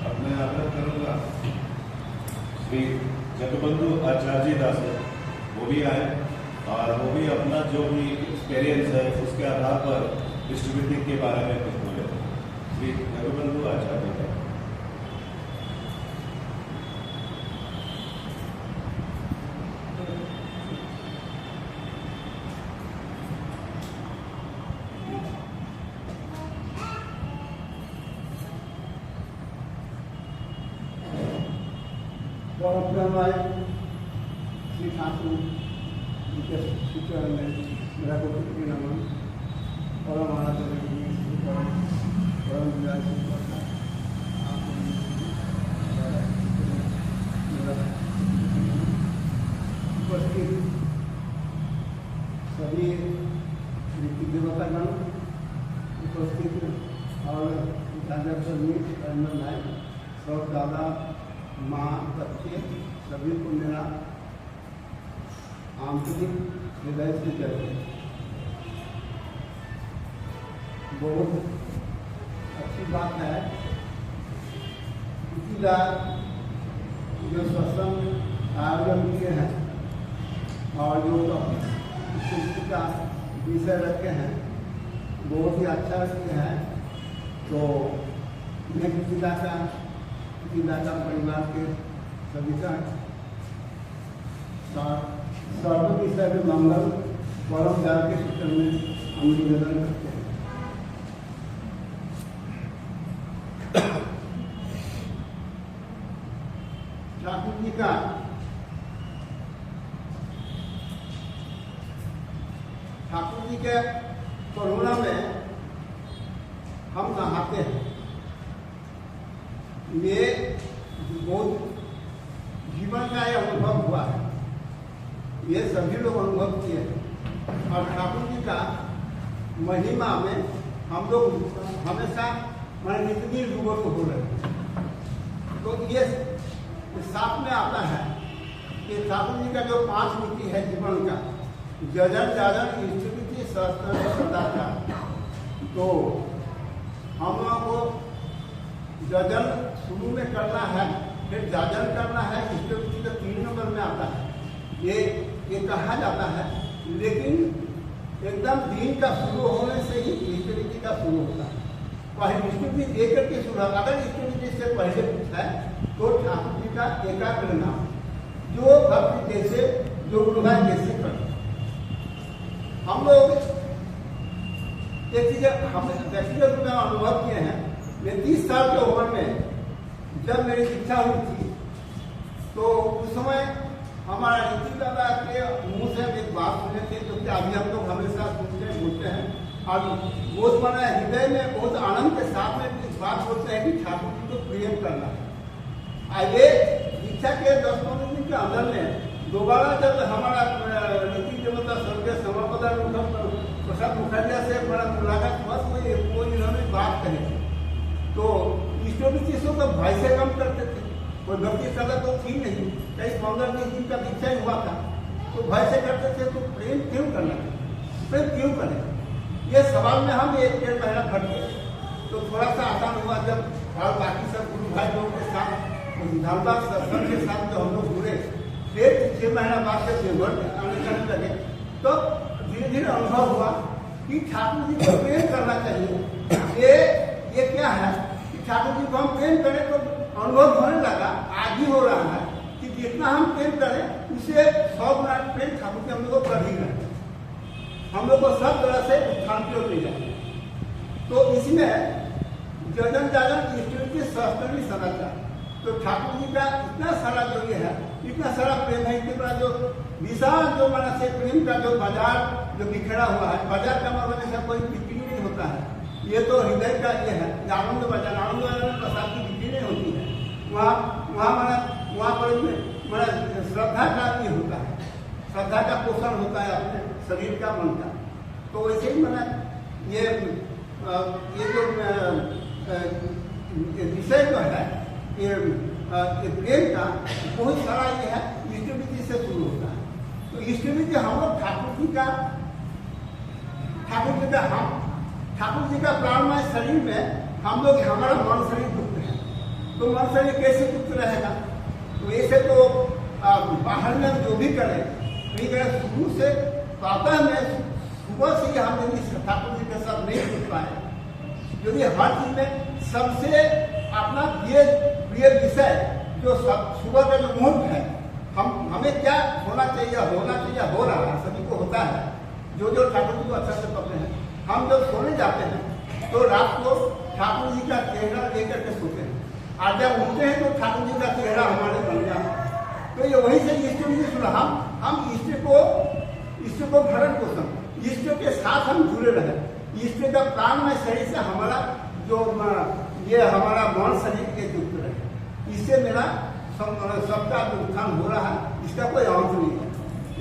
अब मैं आग्रह करूंगा श्री जगबंधु आचार्य दास वो भी आए और वो भी अपना जो भी एक्सपीरियंस है उसके आधार पर इष्टविधि के बारे में कुछ बोले। श्री जगबंधु आचार्य दास। गौरव श्री ठाकुर जी के चरण में मेरा कोटि नमन। और हमारा उपस्थित सभी रीति देवतागण उपस्थित और सब दादा माँ बच्चे सभी को मेरा आंतरिक हृदय से जय। बहुत अच्छी बात है, इसीलिए जो सत्संग आयोजन किए हैं और जो संस्कृति का विषय रखे हैं बहुत ही अच्छा किए हैं। तो मैं किसी दाता परिवार के सभी का सर्व विषय के मंगल परम जाल के सूत्र में हम निवेदन करते हैं। ठाकुर जी का ठाकुर जी के करुणा में हम नहाते हैं। ये बहुत जीवन का ये अनुभव हुआ है, ये सभी लोग अनुभव किए हैं। और ठाकुर जी का महिमा में हम लोग हमेशा नितनी रूबरू हो रहे हैं। तो ये साथ में आता है कि ठाकुर जी का जो 5 नीति है जीवन का, जजन जाजन इष्टविधि सहस्त्र सदाचार। तो हम लोगों को जजन शुरू में करना है, फिर जाजन करना है, इष्टविधि का 3 नंबर में आता है। ये कहा जाता है, लेकिन एकदम दिन का शुरू होने से ही इष्टविधि का शुरू होता है। पहले इष्टविधि दे करके शुरू, अगर इष्टविधि से पहले पूछा है तो ठाकुर जी का एकाग्र नाम जो भक्ति जैसे जो गुरुभाई जैसे करते। हम लोग एक चीज हम व्यक्तिगत रूप में अनुभव किए हैं। मैं 30 साल की उम्र में जब मेरी शिक्षा हुई थी तो उस समय हमारा ऋषि दादा के मुंह से एक बात सुने थे जो कि अभी हम लोग हमेशा सुनते बोलते हैं और बहुत बड़ा हृदय में बहुत आनंद के साथ में इस बात बोलते हैं कि ठाकुर जी को प्रेम करना है। ये शिक्षा के 10-15 दिन के अंदर में दोबारा जब हमारा नीति देवता स्वर्गीय समापदा प्रसाद मुखर्जी से बड़ा मुलाकात हुआ वो इन्होंने बात कही थी। तो इष्टविधि को तो भाई से कम करते थे, कोई भक्ति सदा तो थी नहीं, कई 15-20 दिन का दीक्षा ही हुआ था तो भाई से करते थे। तो प्रेम क्यों करना, प्रेम क्यों करें, ये सवाल में हम 1-1.5 महीना भट गए। तो थोड़ा सा आसान हुआ जब और बाकी सब गुरु भाई लोगों के साथ धामदास सत्संग के साथ जो हम लोग जुड़े, फिर 6 महीना बाद से देवघर आने जाने लगे तो धीरे धीरे अनुभव हुआ कि ठाकुर जी को प्रेम करना चाहिए। ये क्या है कि ठाकुर जी को हम प्रेम करें तो अनुभव होने लगा, आज ही हो रहा है कि जितना हम प्रेम करें उससे 100 गुना प्रेम ठाकुर जी हम लोग को कर ही रहे, हम लोग को सब तरह से उत्थान की ओर ले जाए। तो इसमें जजन जागरण इष्टविधि सहस्त्रनी सदाचार, तो ठाकुर जी का इतना सारा जो ये है, इतना सारा प्रेम है, इतना जो विशाल जो मन से प्रेम का जो बाजार जो बिखरा हुआ है, बाजार का मतलब ऐसा कोई बिक्री नहीं होता है, ये तो हृदय का ये है। आनंद बाजार, आनंद बाजार में प्रसाद की बिक्री नहीं होती है, वहाँ पर श्रद्धा का ये होता है, श्रद्धा का पोषण होता है अपने शरीर का, मन का। तो वैसे ही ये जो विषय जो है ये प्रेम का बहुत सारा ये है इष्टविधि से शुरू होता है। तो इष्टविधि हम लोग ठाकुर जी का ठाकुर जी का प्राणमय शरीर में हम लोग हमारा मन शरीर दुख है, तो मन शरीर कैसे दुख रहेगा। तो ऐसे तो बाहर में जो भी करें नहीं करें, शुरू से प्रातः में सुबह से ही हम यदि ठाकुर जी के साथ नहीं जुड़ पाए, यदि हर चीज में सबसे अपना प्रिय विषय जो सुबह का जो मुहूर्त है, हमें क्या होना चाहिए हो रहा है, सभी को होता है, जो ठाकुर जी को अच्छा से पकड़े हैं। हम जब सोने जाते हैं तो रात को ठाकुर जी का चेहरा लेकर के सोते हैं, और जब उठते हैं तो ठाकुर जी का चेहरा हमारे बन जाता है। तो ये वही से इष्टविधि सुना, हम इष्ट को भरण पोषण, इष्ट के साथ हम जुड़े रहे, इष्ट का प्राण में शरीर से हमारा जो ये हमारा मन शरीर के युक्त रहे, इससे मेरा सबका उत्थान हो रहा है। इसका कोई अंत नहीं है,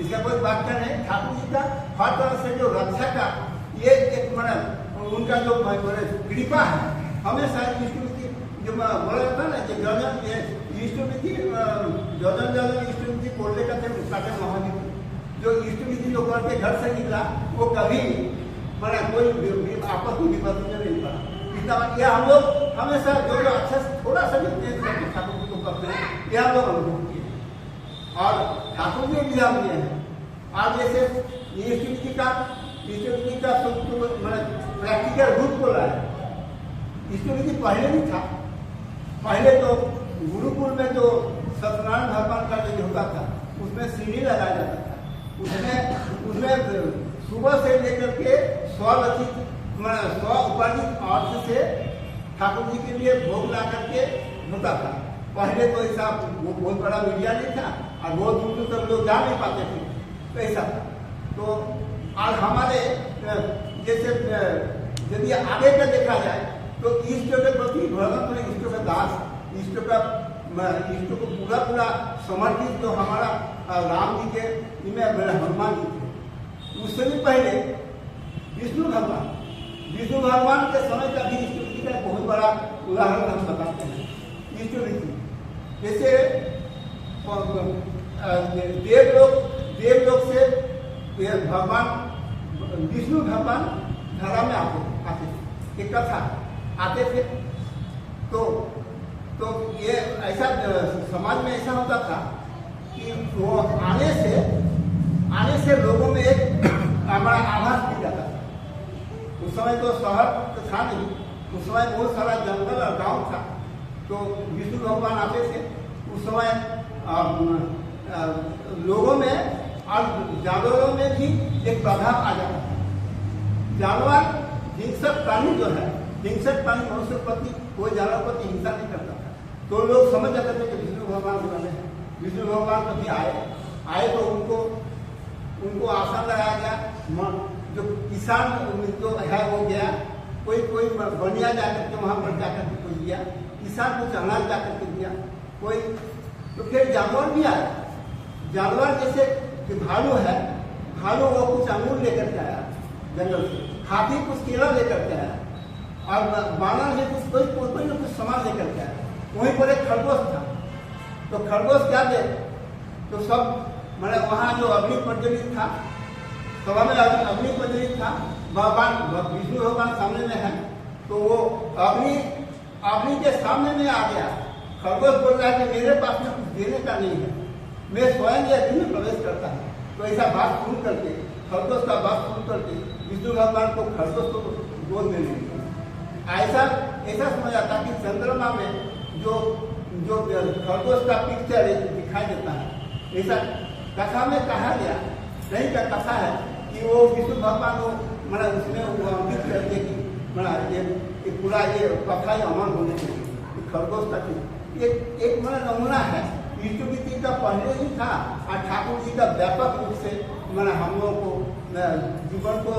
इसका कोई वाक्य नहीं। ठाकुर जी का हर तरह से जो रक्षा का ये एक उनका जो कृपा है, हमेशा इष्टविधि जो बोला जाता है ना कि गजन इष्टविधि जजन इष्टविधि बोलने का थे महावीर, जो इष्टविधि जो करके घर से निकला वो कभी कोई आपत्ति विपत्ति में नहीं पड़ा। इतना यह हम लोग हमेशा जो अच्छा से थोड़ा सा भी तेज करके ठाकुर जी को करते हैं, यह हम लोग अनुभव किए और ठाकुर जी भी हम लिए हैं। आज जैसे इष्टविधि का प्रैक्टिकल रूप को लाया, इष्टविधि पहले भी था। पहले तो गुरुकुल में जो सत्यनारायण भगवान का जो होता था उसमें सीढ़ी लगाया जाता था, उसमें सुबह से लेकर के 100 उपार्जित अर्थ से ठाकुर जी के लिए भोग ला करके होता था। पहले तो ऐसा बहुत बड़ा मीडिया नहीं था और बहुत दूर दूर तक लोग जा नहीं पाते थे, तो ऐसा था। तो आज हमारे जैसे यदि आगे का देखा जाए तो इष्ट के प्रति भगत में इष्ट का दास, इष्ट को पूरा समर्पित जो हमारा राम जी के इनमें हनुमान जी थे, उससे भी पहले विष्णु भगवान के समय का भी इष्टविधि का बहुत बड़ा उदाहरण हम बताते हैं। इष्टविधि जैसे देवलोक से भगवान विष्णु भगवान धरा में आते थे, एक कथा आते थे। तो ये ऐसा समाज में ऐसा होता था कि वो आने से लोगों में एक हमारा आभास समय तो शहर तो था नहीं, उस समय बहुत सारा जंगल और गांव था। तो विष्णु भगवान आते थे उस समय लोगों में और जानवरों में भी एक प्रभाव आ जाता था। जानवर हिंसक प्राणी जो है, हिंसक प्राणी मनुष्य प्रति कोई जानवर प्रति हिंसा नहीं करता था। तो लोग समझ जाते थे कि विष्णु भगवान बने हैं। विष्णु भगवान कभी आए तो उनको आसन लगाया गया। जो किसान जो है वो गया, कोई बनिया जाकर के वहाँ पर जाकर के कोई दिया, किसान कुछ अनाज जाकर के दिया, कोई तो फिर जानवर भी आया। जानवर जैसे कि भालू है, भालू वो कुछ अंगूर लेकर के आया जंगल से, हाथी कुछ केला लेकर के आया, और बानर से कोई न कुछ सामान लेकर के आया। वहीं पर एक खरगोश था, तो खरगोश क्या दे, तो सब मैंने वहाँ जो अग्नि प्रज्वलित था, सभा में अग्नि प्रज्वलित था, भगवान विष्णु भगवान सामने में है, तो वो अग्नि के सामने में आ गया। खरगोश बोल रहा है कि मेरे पास में कुछ देने का नहीं है, मैं स्वयं ये अग्नि में प्रवेश करता हूँ। तो ऐसा बात सुन करके, खरगोश का बात सुन करके विष्णु भगवान को खरगोश को गोद में ले लिया। ऐसा समझ आता कि चंद्रमा में जो खरगोश का पिक्चर दिखाई देता है, ऐसा कथा में कहा गया नहीं का कथा है कि वो विष्णु भगवान को मैंने उसमें अंकित करके कि ये पूरा ये कथा अमर होने के लिए खरगोश का एक मैंने नमूना है। ईष्टविधि का पहले ही था और ठाकुर जी का व्यापक रूप से मैंने हम लोगों को जीवन को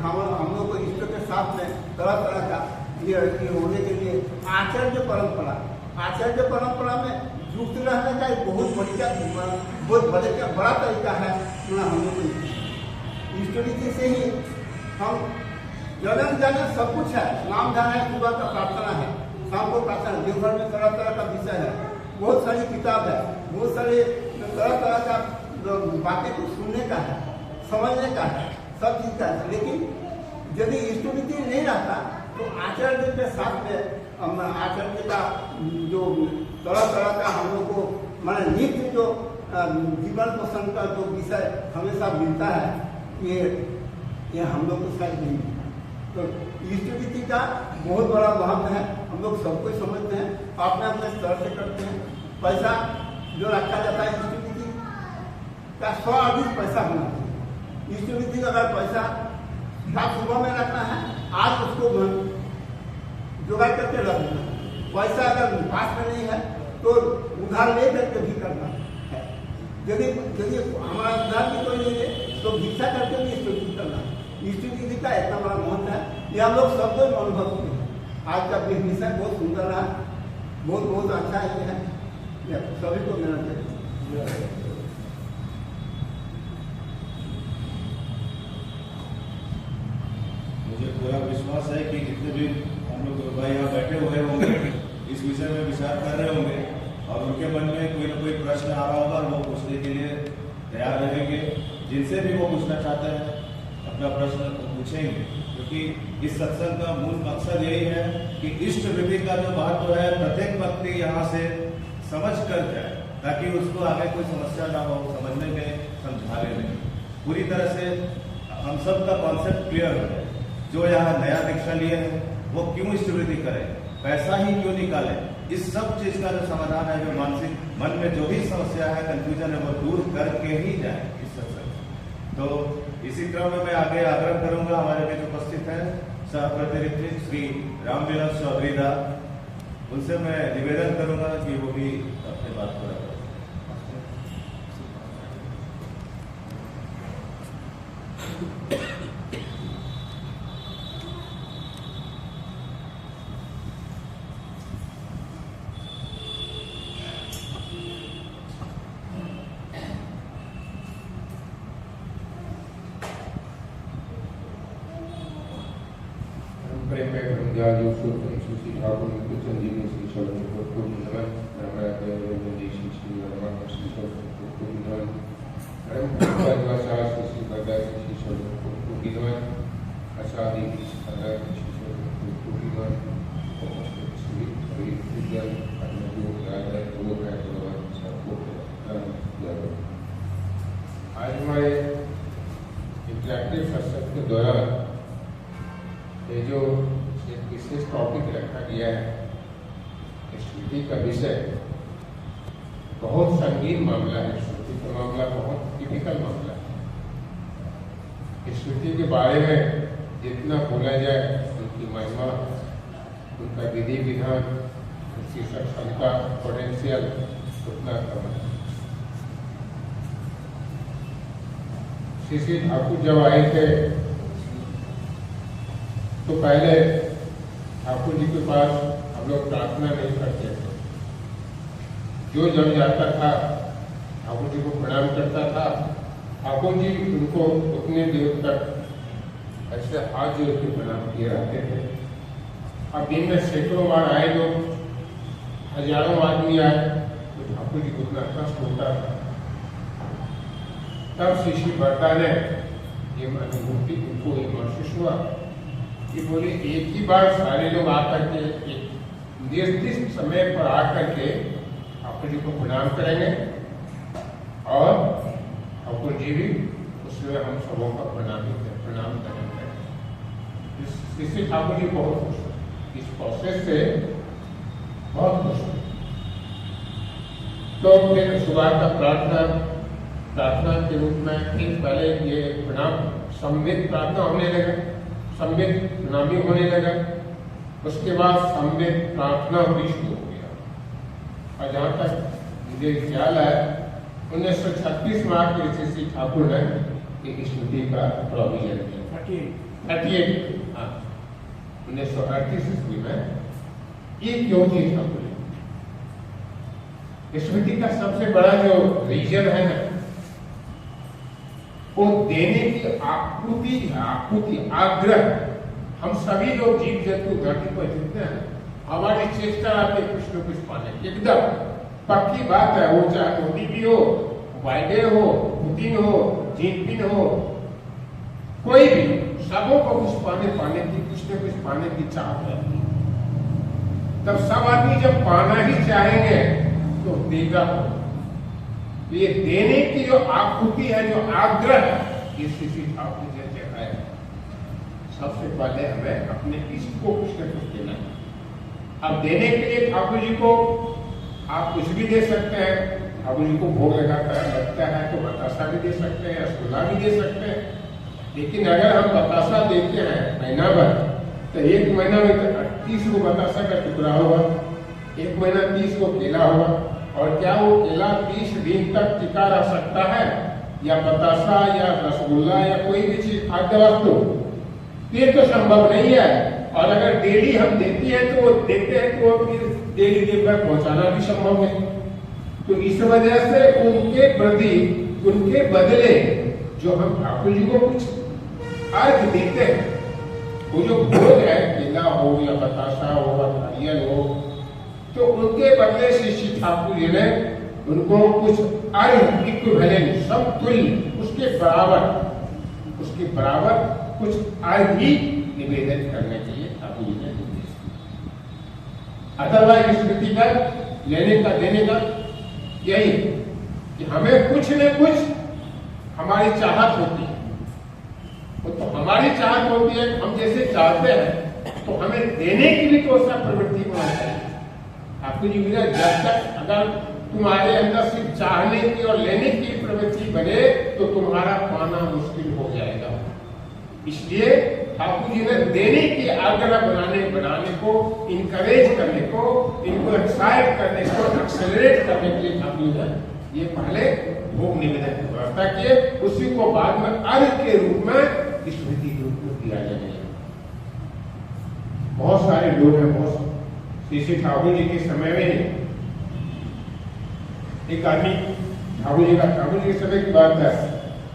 हम लोग को ईश्वर के साथ में तरह तरह का ये होने के लिए आचार्य परंपरा में युक्त रहने का एक बहुत बड़ा तरीका है। हम लोग को ईष्टविधि से ही हम जाने सब कुछ है, नाम ध्यान है, सुबह का प्रार्थना है, शाम को प्रार्थना, देवघर में तरह तरह का विषय है, बहुत सारी किताब है, बहुत सारे तरह तरह का बातें को सुनने का है, समझने का है, सब चीज का है। लेकिन यदि ईष्टविधि नहीं रहता तो आचार्य के साथ में आचार्य का जो तरह तरह का हम लोग को माने नित्य जो जीवन पोषण का जो विषय हमेशा मिलता है, ये हम लोग को शायद नहीं मिलता। तो ईष्टविधि का बहुत बड़ा महत्व है, हम लोग सबको समझते हैं, अपने अपने स्तर से करते हैं। पैसा जो रखा जाता है ईष्टविधि का 100 अधिक पैसा होना चाहिए। ईष्टविधि का अगर पैसा सुबह में रखना है, आज उसको जुगाड़ करके रख देना। पैसा अगर पास में नहीं है तो उधार ले करके भी करना है। यदि हमारा उधार भी कोई नहीं है तो भिक्षा करके भी ईष्टविधि करना है। ईष्टविधि का इतना बड़ा महत्व है, ये हम लोग सब लोग अनुभव किए हैं। आज का विषय बहुत सुंदर रहा, बहुत अच्छा है, सभी को मिलना चाहिए। मुझे पूरा विश्वास है कि जितने भी हम लोग भाई यहाँ बैठे हुए होंगे इस विषय में विचार कर रहे होंगे और उनके मन में कोई ना कोई प्रश्न आ रहा होगा, वो पूछने के लिए तैयार रहेंगे। जिनसे भी वो पूछना चाहते हैं अपना प्रश्न पूछेंगे, क्योंकि इस सत्संग का मूल मकसद यही है कि इष्ट विधि का जो महत्व है प्रत्येक व्यक्ति यहाँ से समझ कर जाए, ताकि उसको आगे कोई समस्या ना हो, समझने में समझाने में पूरी तरह से हम सब का कॉन्सेप्ट क्लियर हो जाए। जो यहाँ नया दीक्षा लिए है वो क्यों इष्टवृद्धि करे, पैसा ही क्यों निकाले, इस सब चीज का जो समाधान है, जो मानसिक मन में जो भी समस्या है, कंफ्यूजन है, वो दूर करके ही जाए इस सत्संग। तो इसी क्रम में मैं आगे आग्रह करूंगा हमारे बीच उपस्थित है सह प्रतिनिधि श्री रामविलास चौधरी दा, उनसे मैं निवेदन करूंगा कि वो भी अपनी बात को रखें। आज हमारे इंटरैक्टिव सत्संग के दौरान ये जो एक विशेष टॉपिक रखा गया है, स्मृति का विषय बहुत संगीन मामला है। स्मृति का मामला बहुत टिपिकल मामला है। स्मृति के बारे में जितना बोला जाए, उनकी महिमा, उनका विधि विधान, उसकी क्षमता, पोटेंशियल उतना कम है। श्री ठाकुर जब आए थे तो पहले ठाकुर जी के पास हम लोग प्रार्थना नहीं करते थे। जो जब जाता था ठाकुर जी को प्रणाम करता था, ठाकुर जी उनको उतने देर तक ऐसे हाथ जोड़ के प्रणाम किए रहते थे। अब दिन में सैकड़ों बार आए लोग, हजारों आदमी आए तो ठाकुर जी को उतना कष्ट होता था। तब श्री बर्ता ने ये अनुभूति, उनको ये महसूस हुआ कि बोले एक ही बार सारे लोग आकर के एक निर्दिष्ट समय पर आकर के ठाकुर जी को प्रणाम करेंगे और ठाकुर जी भी उसमें हम सबों का प्रणाम करेंगे। इससे ठाकुर जी बहुत खुश हुए, इस प्रोसेस से बहुत खुश हुए। तो फिर सुबह का प्रार्थना के रूप में फिर पहले ये प्रणाम संवित प्रार्थना होने लगा, संवित प्रणामी होने लगा। उसके बाद संवित प्रार्थना भी शुरू हो गया। और जहाँ तक मुझे ख्याल है 1936 में आके श्री ठाकुर ने एक स्मृति का प्रोविजन किया। 1938 ईस्वी में ये क्यों थी ठाकुर? स्मृति का सबसे बड़ा जो रीजन है ना, वो देने की आकुति आग्रह। हम सभी लोग जीव जंतु धरती पर जितने हैं, हमारी चेष्टा आती है कुछ न कुछ पाने की। एकदम पक्की बात है, वो चाहे मोदी भी हो, बाइडेन हो, पुतिन हो, जिनपिंग हो, कोई भी, सबों को कुछ पाने की, कुछ न कुछ पाने की चाहत रहती है। तब सब आदमी जब पाना ही चाहेंगे तो देगा। ये देने की जो आकुति है, जो आग्रह है, ये श्री ठाकुर जी ने है। सबसे पहले हमें अपने इष्ट को कुछ न कुछ देना है। अब देने के लिए ठाकुर जी को आप कुछ भी दे सकते हैं। ठाकुर जी को भोग लगता है तो बतासा भी दे सकते हैं, रसगुल्ला भी दे सकते हैं। लेकिन अगर हम बतासा देते हैं महीना भर, तो एक महीना में 30 को बतासा का टुकड़ा होगा, एक महीना 30 को केला होगा। और क्या वो केला 30 दिन तक टिका रह सकता है? या बतासा या रसगुल्ला या कोई भी चीज खाद्य वस्तु, ये तो संभव नहीं है। और अगर डेली हम देते हैं तो फिर डेली देर पर पहुंचाना भी संभव है। तो इस वजह से उनके प्रति, उनके बदले जो हम ठाकुर जी को कुछ अर्घ देते हैं, वो जो भोग है, केला हो या बतासा हो या नारियल हो, तो उनके बदले श्री ठाकुर जी ने उनको कुछ अर्घ इक्विवेलेंट, समतुल्य, उसके बराबर कुछ अर्घ ही निवेदन करने के लिए ठाकुर जी ने निर्देश दिया। अदरवाइज स्मृति का लेने का, देने का यही कि हमें कुछ न कुछ हमारी चाहत होती है। वो तो हमारी चाहत होती है, हम जैसे चाहते हैं तो हमें देने की भी तो ऐसा प्रवृत्ति होना चाहिए। ठाकुर जी बोले जब तक अगर तुम्हारे अंदर सिर्फ चाहने की और लेने की प्रवृत्ति बने तो तुम्हारा पाना मुश्किल हो जाएगा। इसलिए ठाकुर जी ने देने की आग्रह बनाने को, इनकरेज करने को, इनको एक्साइट करने को, एक्सेलरेट करने के लिए ठाकुर जी ने ये पहले भोग निवेदन की व्यवस्था किए। उसी को बाद में अर्घ के रूप में, स्मृति के रूप में दिया जाने लगा। बहुत सारे लोग हैं, बहुत श्री ठाकुर जी के समय में एक आदमी, ठाकुर जी के समय की बात है,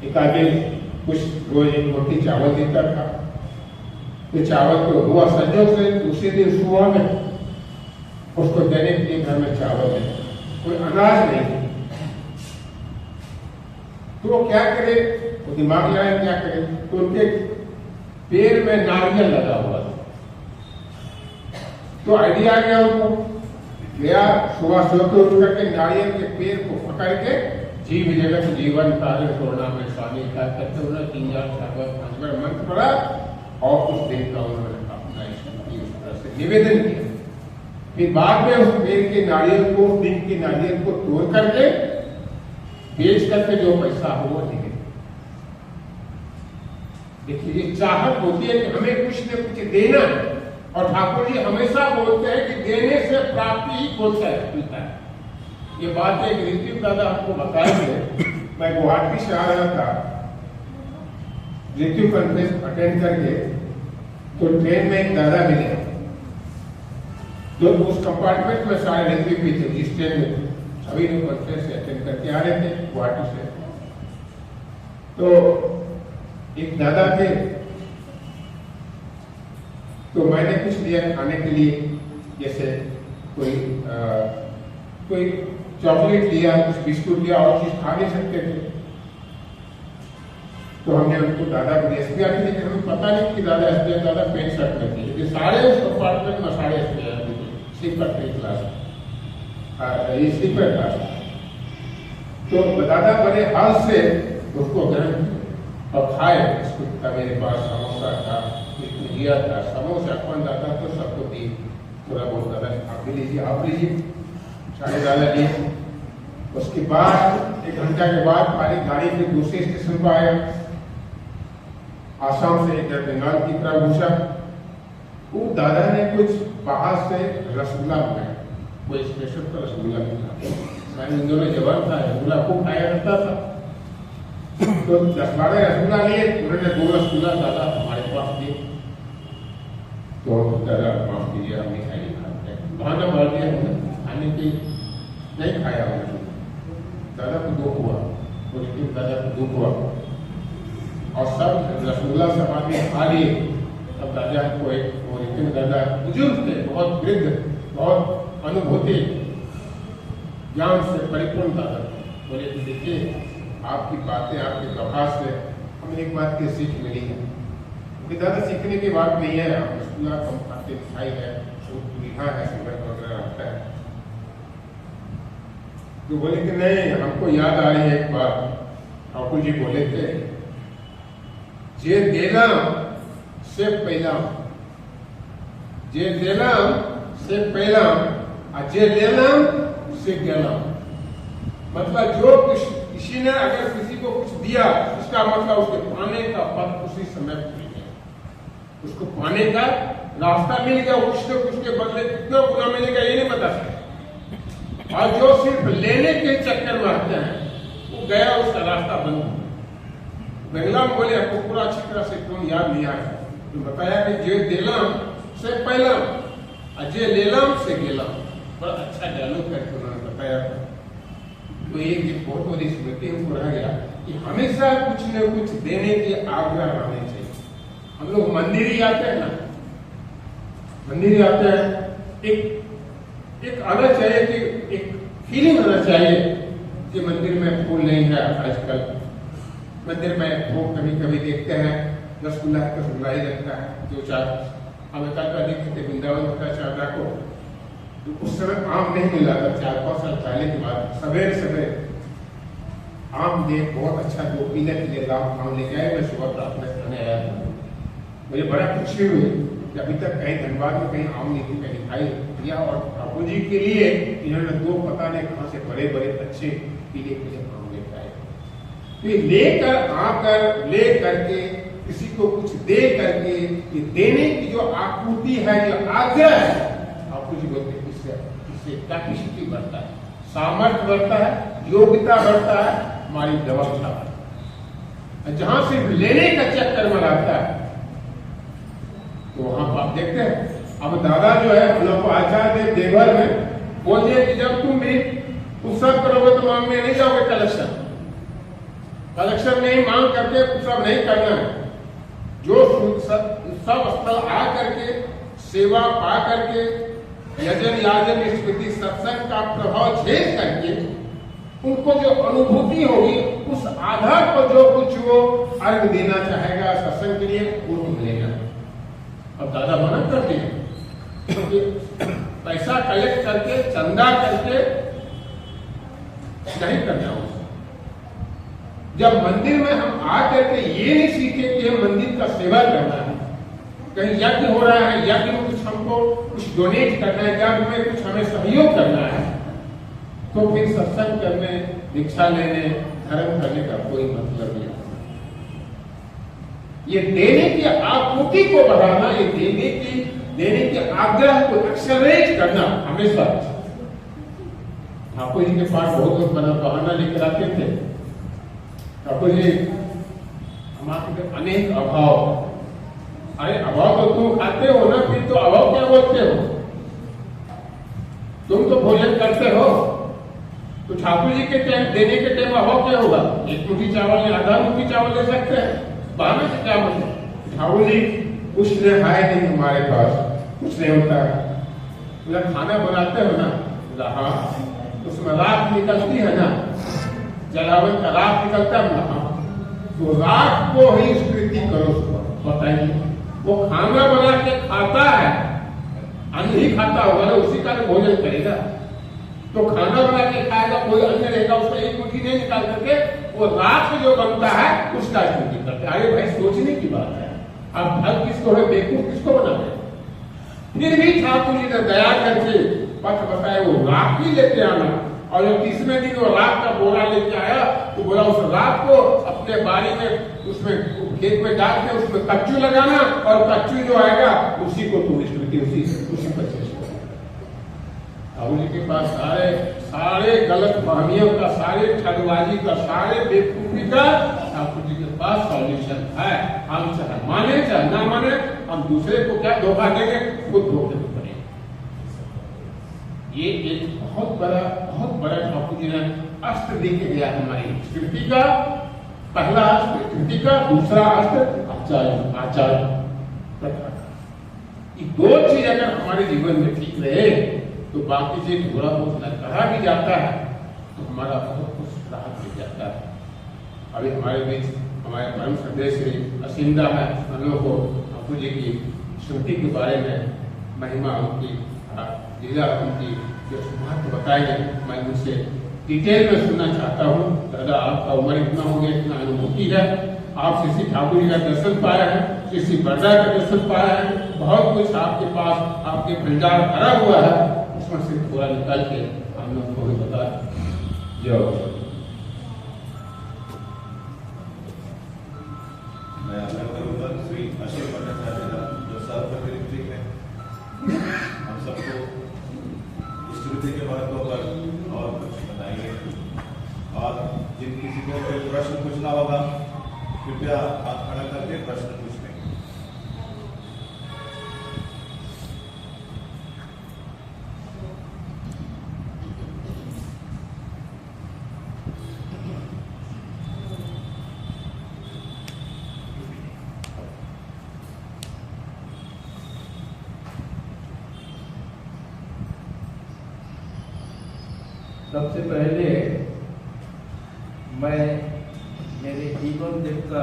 एक आदमी कुछ रोज एक रोटी चावल देता था। तो चावल को हुआ संजोग से दूसरे दिन सुबह में उसको देने के लिए घर में चावल है, कोई अनाज नहीं। तो वो क्या करे, वो दिमाग लगाए क्या करे। तो उनके पैर में नारियल लगा हुआ था। तो आइडिया आ गया उनको, गया सुबह सोते उठ करके नारियल के पेड़ को पकड़ के जीव जगत जीवन कार्य छोड़ना में स्वामी का करते उन्होंने 3 बार 4 बार 5 बार मंत्र पढ़ा और उस दिन का उन्होंने तरह से निवेदन किया। फिर बाद में उस पेड़ के नारियल को, उस दिन के नारियल को तोड़ करके बेच करके जो पैसा हो वो निकले। देखिए ये चाहत होती है कि हमें कुछ न कुछ देना है, और ठाकुर जी हमेशा बोलते हैं कि देने से प्राप्ति ही मिलता है। ये बात एक ऋतिक दादा आपको बताए थे। मैं गुवाहाटी से आ रहा था ऋतिक कॉन्फ्रेंस अटेंड करके, तो ट्रेन में एक दादा मिले, तो उस कंपार्टमेंट में सारे ऋतिक भी थे जिस ट्रेन में सभी लोग कॉन्फ्रेंस से अटेंड करके आ रहे थे गुवाहाटी से। तो एक दादा थे, तो मैंने कुछ लिया खाने के लिए, जैसे कोई चॉकलेट लिया, कुछ बिस्कुट लिया, और चीज खा नहीं सकते थे। तो हमने उनको दादा को एसपीआर की, लेकिन हमें पता नहीं कि दादा एसपीआर, दादा पेंट शर्ट में थे, लेकिन सारे उस कंपार्टमेंट में सारे एसपीआर थे, स्लीपर थे क्लास, ये स्लीपर क्लास। तो दादा बड़े हाल से उसको ग्रहण किया और खाए। बिस्कुट था मेरे पास, समोसा था, भुजिया था, समोसा कौन दादा तो सबको दी, थोड़ा बहुत दादा आप भी लीजिए, आप लीजिए, सारे दादा लिए। उसके बाद 1 घंटा के बाद हमारी गाड़ी फिर दूसरे स्टेशन पर आया, आसाम से इधर बंगाल की तरफ घुसा। वो दादा ने कुछ बाहर से रसगुल्ला बनाया, वो स्पेशल का रसगुल्ला मिला। मैं इन दोनों जवान था, रसगुल्ला खूब खाया करता था, तो 10-12 रसगुल्ला लिए, उन्होंने 2 रसगुल्ला दादा हमारे पास दिए। तो दादा माफ कीजिए, हम मिठाई नहीं खाते, बहाना मार दिया हमने, खाने की नहीं खाया हमने। दादा को दुख हुआ, उसके दादा को दुख हुआ, और सब रसगुल्ला सब आदमी खा लिए। तब दादा को एक दादा बुजुर्ग थे, बहुत वृद्ध, बहुत अनुभूति ज्ञान से परिपूर्ण दादा, बोले कि देखिए आपकी बातें, आपके व्यवहार से हमें एक बात की सीख मिली है कि दादा सीखने की बात नहीं है, आप रसगुल्ला कम खाते, मिठाई है, मीठा है, शुगर वगैरह आता है। तो बोले कि नहीं, हमको याद आ रही है एक बात, ठाकुर जी बोले थे, जे देना से पहला, जे देना से पहला, और जे लेना से गेला। मतलब जो किसी ने अगर किसी को कुछ दिया, इसका मतलब उसके पाने का पद उसी समय मिल गया, उसको पाने का रास्ता मिल गया। कुछ न कुछ के बदले कितना गुना मिलेगा ये नहीं बता सकते। और जो सिर्फ लेने के चक्कर में आते हैं, वो गया, उसका रास्ता बंद हो। बंगला में बोले आपको पूरा अच्छी तरह से क्यों याद नहीं आया, तो बताया कि जे देलाम से पहला, और जे लेलाम से गेलाम। बड़ा अच्छा डायलॉग करके उन्होंने बताया। तो एक बहुत बड़ी स्मृति हमको रह गया कि हमेशा कुछ न कुछ देने की आग्रह रहनी चाहिए। हम लोग मंदिर ही आते हैं ना, मंदिर ही आते हैं, एक आना चाहिए कि एक फीलिंग आना चाहिए कि मंदिर में फूल नहीं है। आजकल मंदिर में वो कभी कभी देखते हैं रसगुल्ला है, रसगुल्ला ही लगता है, 2-4 हमें कल देखे थे वृंदावन होता चादा को, तो उस समय आम नहीं मिला था। 4-5 साल पहले की बात, सवेरे आम दे बहुत अच्छा 2 पीने के लिए आम लेके आए। मैं सुबह प्रार्थना करने आया था, मुझे बड़ा खुशी हुई कि अभी तक कहीं धनबाद में कहीं आम नहीं थी, कहीं दिखाई दिया। और ठाकुर जी के लिए इन्होंने 2 पता नहीं कहाँ से बड़े बड़े अच्छे पीने के लिए आम लेकर आए। तो लेकर आकर, ले करके, किसी को कुछ दे करके, ये देने की जो आपूर्ति है, जो आग्रह है, ठाकुर जी बोलते हैं इससे कैपेसिटी बढ़ता है, सामर्थ्य बढ़ता है, योग्यता बढ़ता है, हमारी व्यवस्था बढ़ता है। जहां सिर्फ लेने का चक्कर में रहता है, तो वहां आप देखते हैं। अब दादा जो है हम लोग को आचार्य देवघर में बोलिए कि जब तुम भी उत्सव करोगे तो मांगने नहीं जाओगे, कलेक्शन नहीं मांग करके उत्सव नहीं करना है। जो उत्सव स्थल आ करके, सेवा पा करके, यजन याजन स्मृति सत्संग का प्रभाव झेल करके, उनको जो अनुभूति होगी, उस आधार पर जो कुछ वो अर्घ देना चाहेगा सत्संग के लिए, वो मिलेगा। अब दादा मना करते हैं पैसा कलेक्ट करके, चंदा करके नहीं करना हो। जब मंदिर में हम आ करके ये नहीं सीखे कि हम मंदिर का सेवा करना है, कहीं यज्ञ हो रहा है, यज्ञ में कुछ हमको कुछ डोनेट करना है या कुछ हमें सहयोग करना है, तो फिर सत्संग करने, दीक्षा लेने, धर्म करने का कोई मतलब नहीं। ये देने की आपूर्ति को बढ़ाना, ये देने के आग्रह को एक्सेलरेट करना हमेशा। ठाकुर जी के पास बहुत लोग बहाना लेकर आते थे, ठाकुर जी हमारे अनेक अभाव। अरे अभाव तो तुम खाते हो ना, फिर तो अभाव क्या बोलते हो? तुम तो भोजन करते हो, तो ठाकुर जी के टाइम देने के टाइम अभाव क्या होगा? एक मुट्ठी चावल या आधा मुट्ठी चावल ले सकते हैं, बहाने से क्या मतलब? ठाकुर जी कुछ है नहीं हमारे पास, कुछ नहीं होता है। बोला खाना बनाते हो ना? बोला हाँ। उसमें राख निकलती है ना, जलावन का राख निकलता है ना, हाँ। तो राख को ही स्मृति करो। बताइए, वो खाना बना के खाता है, अन्न ही खाता होगा ना, उसी का भोजन करेगा। तो खाना बना के खाएगा, कोई अन्न रहेगा, उसका एक मुट्ठी नहीं निकाल करके वो राख जो बनता है उसका स्मृति करते हैं। अरे भाई सोचने की बात है, अब भक्त किसको है, बेवकूफ किसको बनाते? फिर भी ठाकुर जी ने दया करके पथ बताया, वो राख ही लेके आना। और जब 30वें दिन वो राख का बोरा लेके आया, तो बोला उस राख को अपने बाड़ी में, उसमें खेत में डाल के उसमें कच्चू लगाना, और कच्चू जो आएगा उसी को तुम स्मृति, उसी पर चेष्टा। ठाकुर जी के पास सारे गलत फहमियों का, सारे ठगबाजी का, सारे बेवकूफी का ठाकुर जी के पास सॉल्यूशन है। हम चाहे माने चाहे ना माने, हम दूसरे को क्या धोखा देंगे, खुद धोखे में पड़ेंगे। ये एक बहुत बड़ा ठाकुर जी ने अस्त्र देके गया हमारी स्मृति का। पहला अस्त्र स्मृति का, दूसरा अस्त्र आचार्य प्रथा। ये दो चीज अगर हमारे जीवन में ठीक रहे, तो बाकी से थोड़ा बहुत न कहा भी जाता है, तो हमारा बहुत कुछ राहत मिल जाता है। अभी हमारे बीच हमारे परम श्रद्धेय श्री असिंदा है, हम लोग को ठाकुर जी की स्मृति के बारे में महिमा, उनकी लीला, उनकी जो महत्व बताएंगे, मैं उनसे डिटेल में सुनना चाहता हूँ। दादा, आपका उम्र इतना हो गया, इतना अनुभूति है, आप श्री ठाकुर जी का दर्शन पाया है, श्री बरदा का दर्शन पाया है, बहुत कुछ आपके पास, आपके भंडार भरा हुआ है, उसमें से थोड़ा निकाल के हम लोग को भी बता जो। मैं आशा करूंगा श्री अशोक भट्टाचार्य जो सर्वप्रतिनिधि है, हम सबको स्मृति के महत्व पर और कुछ बताएंगे। और जिन किसी को कोई प्रश्न पूछना होगा, कृपया हाथ खड़ा करके प्रश्न पूछें। सबसे पहले मैं मेरे जीवन देवता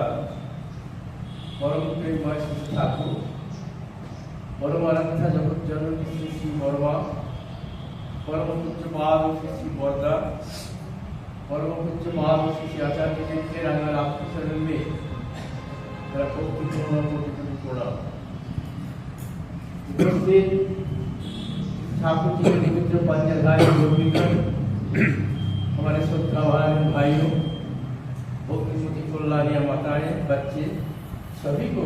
परम प्रेममय श्री ठाकुर, परमाराध्या जगत जननी श्री वर्मा, परम पूज्य महाऋषि श्री वर्दा, परम पूज्य महाऋषि श्री आचार्य जी के रंगा आपके शरण में मेरा कोटि प्रणाम। ठाकुर जी के मित्र पंचधारी गोपीगण, हमारे श्रद्धावान भाइयों, कल्याणिया माताएं, बच्चे, सभी को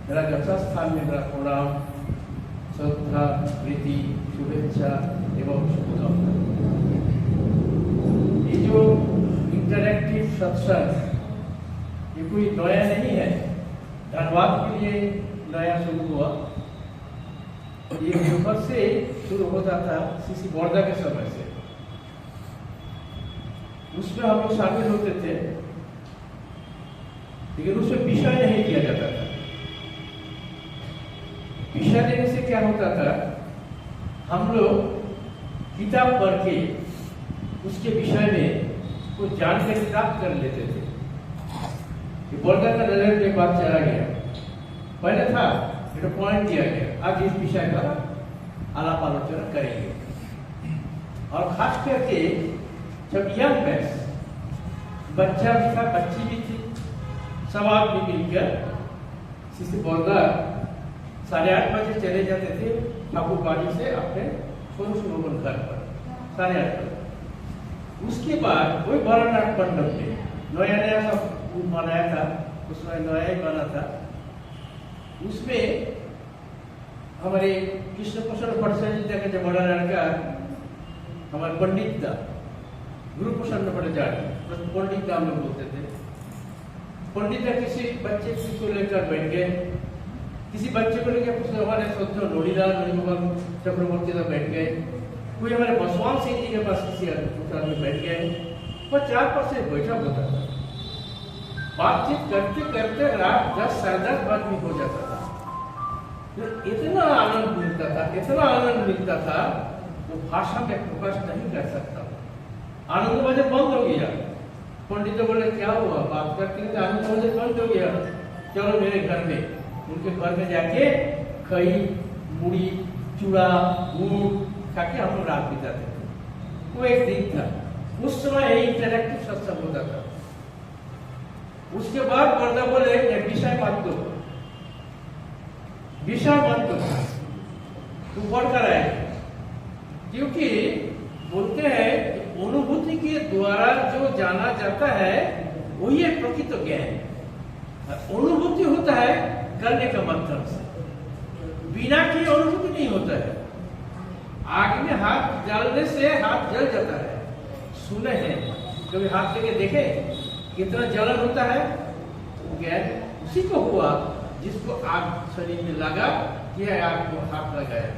मेरा यथास्थान में मेरा प्रणाम, श्रद्धा, प्रीति, शुभेच्छा एवं शुभकामना। ये जो इंटरैक्टिव सत्संग, ये कोई नया नहीं है, धन्यवाद के लिए नया शुरू हुआ। ये ऊपर से शुरू होता था सीसी बॉर्डर के समय से, उसमें हम लोग शामिल होते थे, लेकिन उसमें विषय नहीं दिया जाता था। विषय देने से क्या होता था, हम लोग किताब पढ़ के उसके विषय में कुछ जानकारी प्राप्त कर लेते थे। बॉर्डर का नजर में बात चला गया, पहले था एक पॉइंट दिया गया, आज इस विषय का आलाप आलोचना करेंगे। और खास करके जब यंग बैच, बच्चा भी था, बच्ची भी थी, सब आदमी मिलकर शिष्य बॉर्डर 8:30 बजे चले जाते थे ठाकुर बाड़ी से अपने स्वरूप घर पर 8:30 बजे। उसके बाद वही भरनाथ मंडप में नया सब बनाया था, उसमें नया ही बना था। उसमें हमारे कृष्ण प्रसन्न भट्टाचार्य का जो बड़ा लड़का हमारे पंडित था, गुरु प्रसन्न भट्टाचार्य, पंडित का हम लोग बोलते थे। पंडित का किसी बच्चे को लेकर बैठ गए, किसी बच्चे को लेकर हमारे सोचो लोढ़ीदार गोपाल चक्रवर्ती तक बैठ गए, कोई हमारे बसवान सिंह जी के पास किसी में बैठ गए। वह 4 से बैठा होता था, बातचीत करते करते रात 10 साढ़े 10 बाद भी हो जाता था। तो इतना आनंद मिलता था, इतना आनंद मिलता था, वो भाषा में प्रकाश नहीं कर सकता। आनंद बजे बंद हो गया। पंडित तो बोले क्या हुआ, बात करते हैं आनंद बजे बंद हो गया, चलो मेरे घर में। उनके घर में जाके खई मुड़ी चूड़ा गुड़ खा के हम लोग रात बिताते थे। वो एक दिन था, उस समय इंटरैक्टिव सत्संग होता था। उसके बाद पर्दा बोले विषय मत दो, विषय मत दो, तू पढ़कर आए। क्योंकि बोलते हैं अनुभूति के द्वारा जो जाना जाता है वही है प्रकृत ज्ञान। अनुभूति होता है करने का माध्यम से, बिना की अनुभूति नहीं होता है। आग में हाथ डालने से हाथ जल जाता है, सुने हैं कभी हाथ लेके देखे कितना जलन होता है। ज्ञान उसी को हुआ जिसको आग शरीर में लगा, यह आग को हाथ लगाया।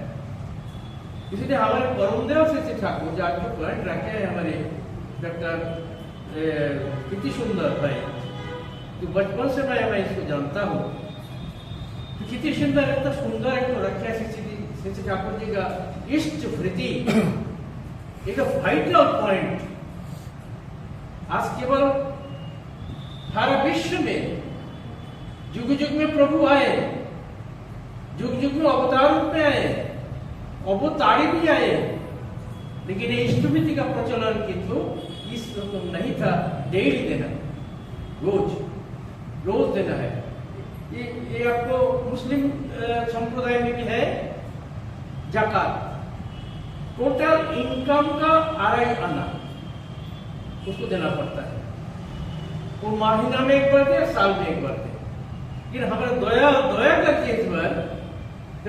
इसलिए हमारे परमदेव से ठाकुर जो आज जो पॉइंट रखे हैं हमारे डॉक्टर कितनी सुंदर भाई, तो बचपन से मैं इसको जानता हूँ, तो कितनी सुंदर इतना सुंदर एक रखे श्री ठाकुर जी का इष्ट वृत्ति, एक वाइटल पॉइंट। आज केवल सारा विश्व में युग युग में प्रभु आए, युग युग में अवतार रूप में आए, अवतारी भी आए, लेकिन इष्टमिति का प्रचलन किंतु इस रकम नहीं था। डेली देना, रोज देना है। ये आपको मुस्लिम संप्रदाय में भी है। जाकात टोटल इनकम का आधा आना उसको देना पड़ता है। वो महीना में एक बार दे, साल में एक बार दे। लेकिन हमारे दया का केस में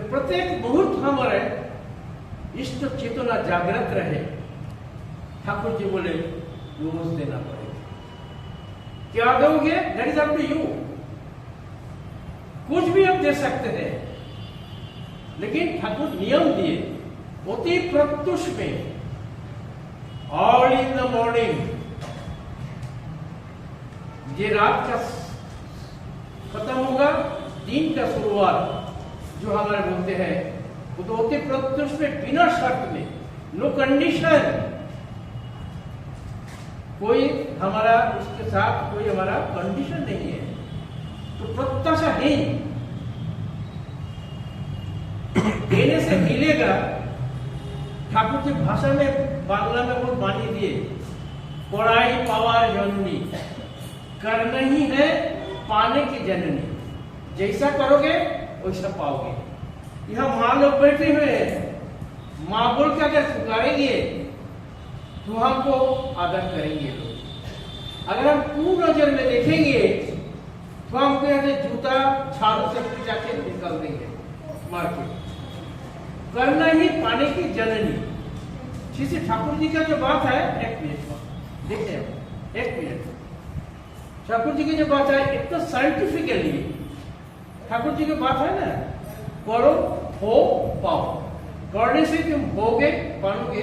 प्रत्येक मुहूर्त हमारे इष्ट चेतना जागृत रहे। ठाकुर जी बोले रोज देना पड़ेगा। क्या दोगे, that is up to you. कुछ भी आप दे सकते हैं, लेकिन ठाकुर नियम दिए अति प्रत्युष में ऑल इन द मॉर्निंग, ये रात का खत्म होगा, दिन का शुरुआत जो हमारे बोलते हैं वो तो अति प्रत्युष में बिना शर्त में, नो कंडीशन। कोई हमारा उसके साथ कोई हमारा कंडीशन नहीं है, तो प्रत्याशा है देने से मिलेगा। ठाकुर जी भाषा में बांग्ला में बहुत मानी दिए, पढ़ाई पावा जननी, करना ही है पाने की जननी। जैसा करोगे वैसा पाओगे। यह माँ लोग बैठे हुए हैं, माँ बोल के अगर पुकारेंगे तो हमको आदर करेंगे लोग। अगर हम पूर्ण नजर में देखेंगे तो हमको यहाँ से जूता झाड़ू से पिटा के निकाल देंगे मार के। करना ही पाने की जननी। श्री ठाकुर जी का जो बात है, एक मिनट देखते एक मिनट। ठाकुर जी की जो बात है इतना साइंटिफिकली ठाकुर जी की बात है ना, करो हो पाओ। करने से तुम होगे पाओगे,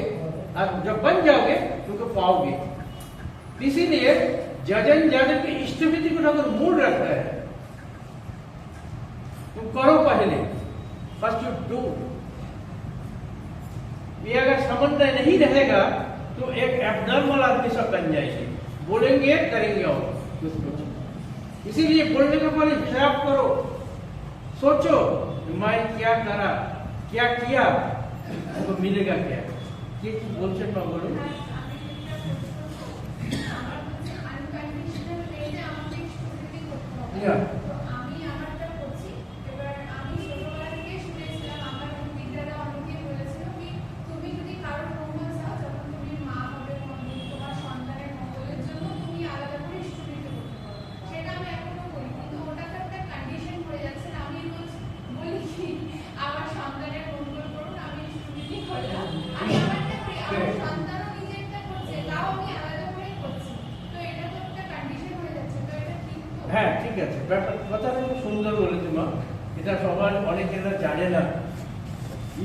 और जब बन जाओगे तुमको पाओगे। इसीलिए जजन जजन की इष्टविधि को अगर मूड रखता है, तुम करो पहले, फर्स्ट यू डू। ये अगर समन्वय नहीं रहेगा तो एक एबनॉर्मल आदमी सब बन जाएंगे, बोलेंगे करेंगे और कुछ। इसीलिए बोलने के पहले हिसाब करो, सोचो मैं क्या करा, क्या किया, तो मिलेगा क्या। ये बोलते मैं बोलूं আমি আমারটা করছি। এবার আমি ছোটবেলা থেকে এটা সবার অনেকেরা জানে না।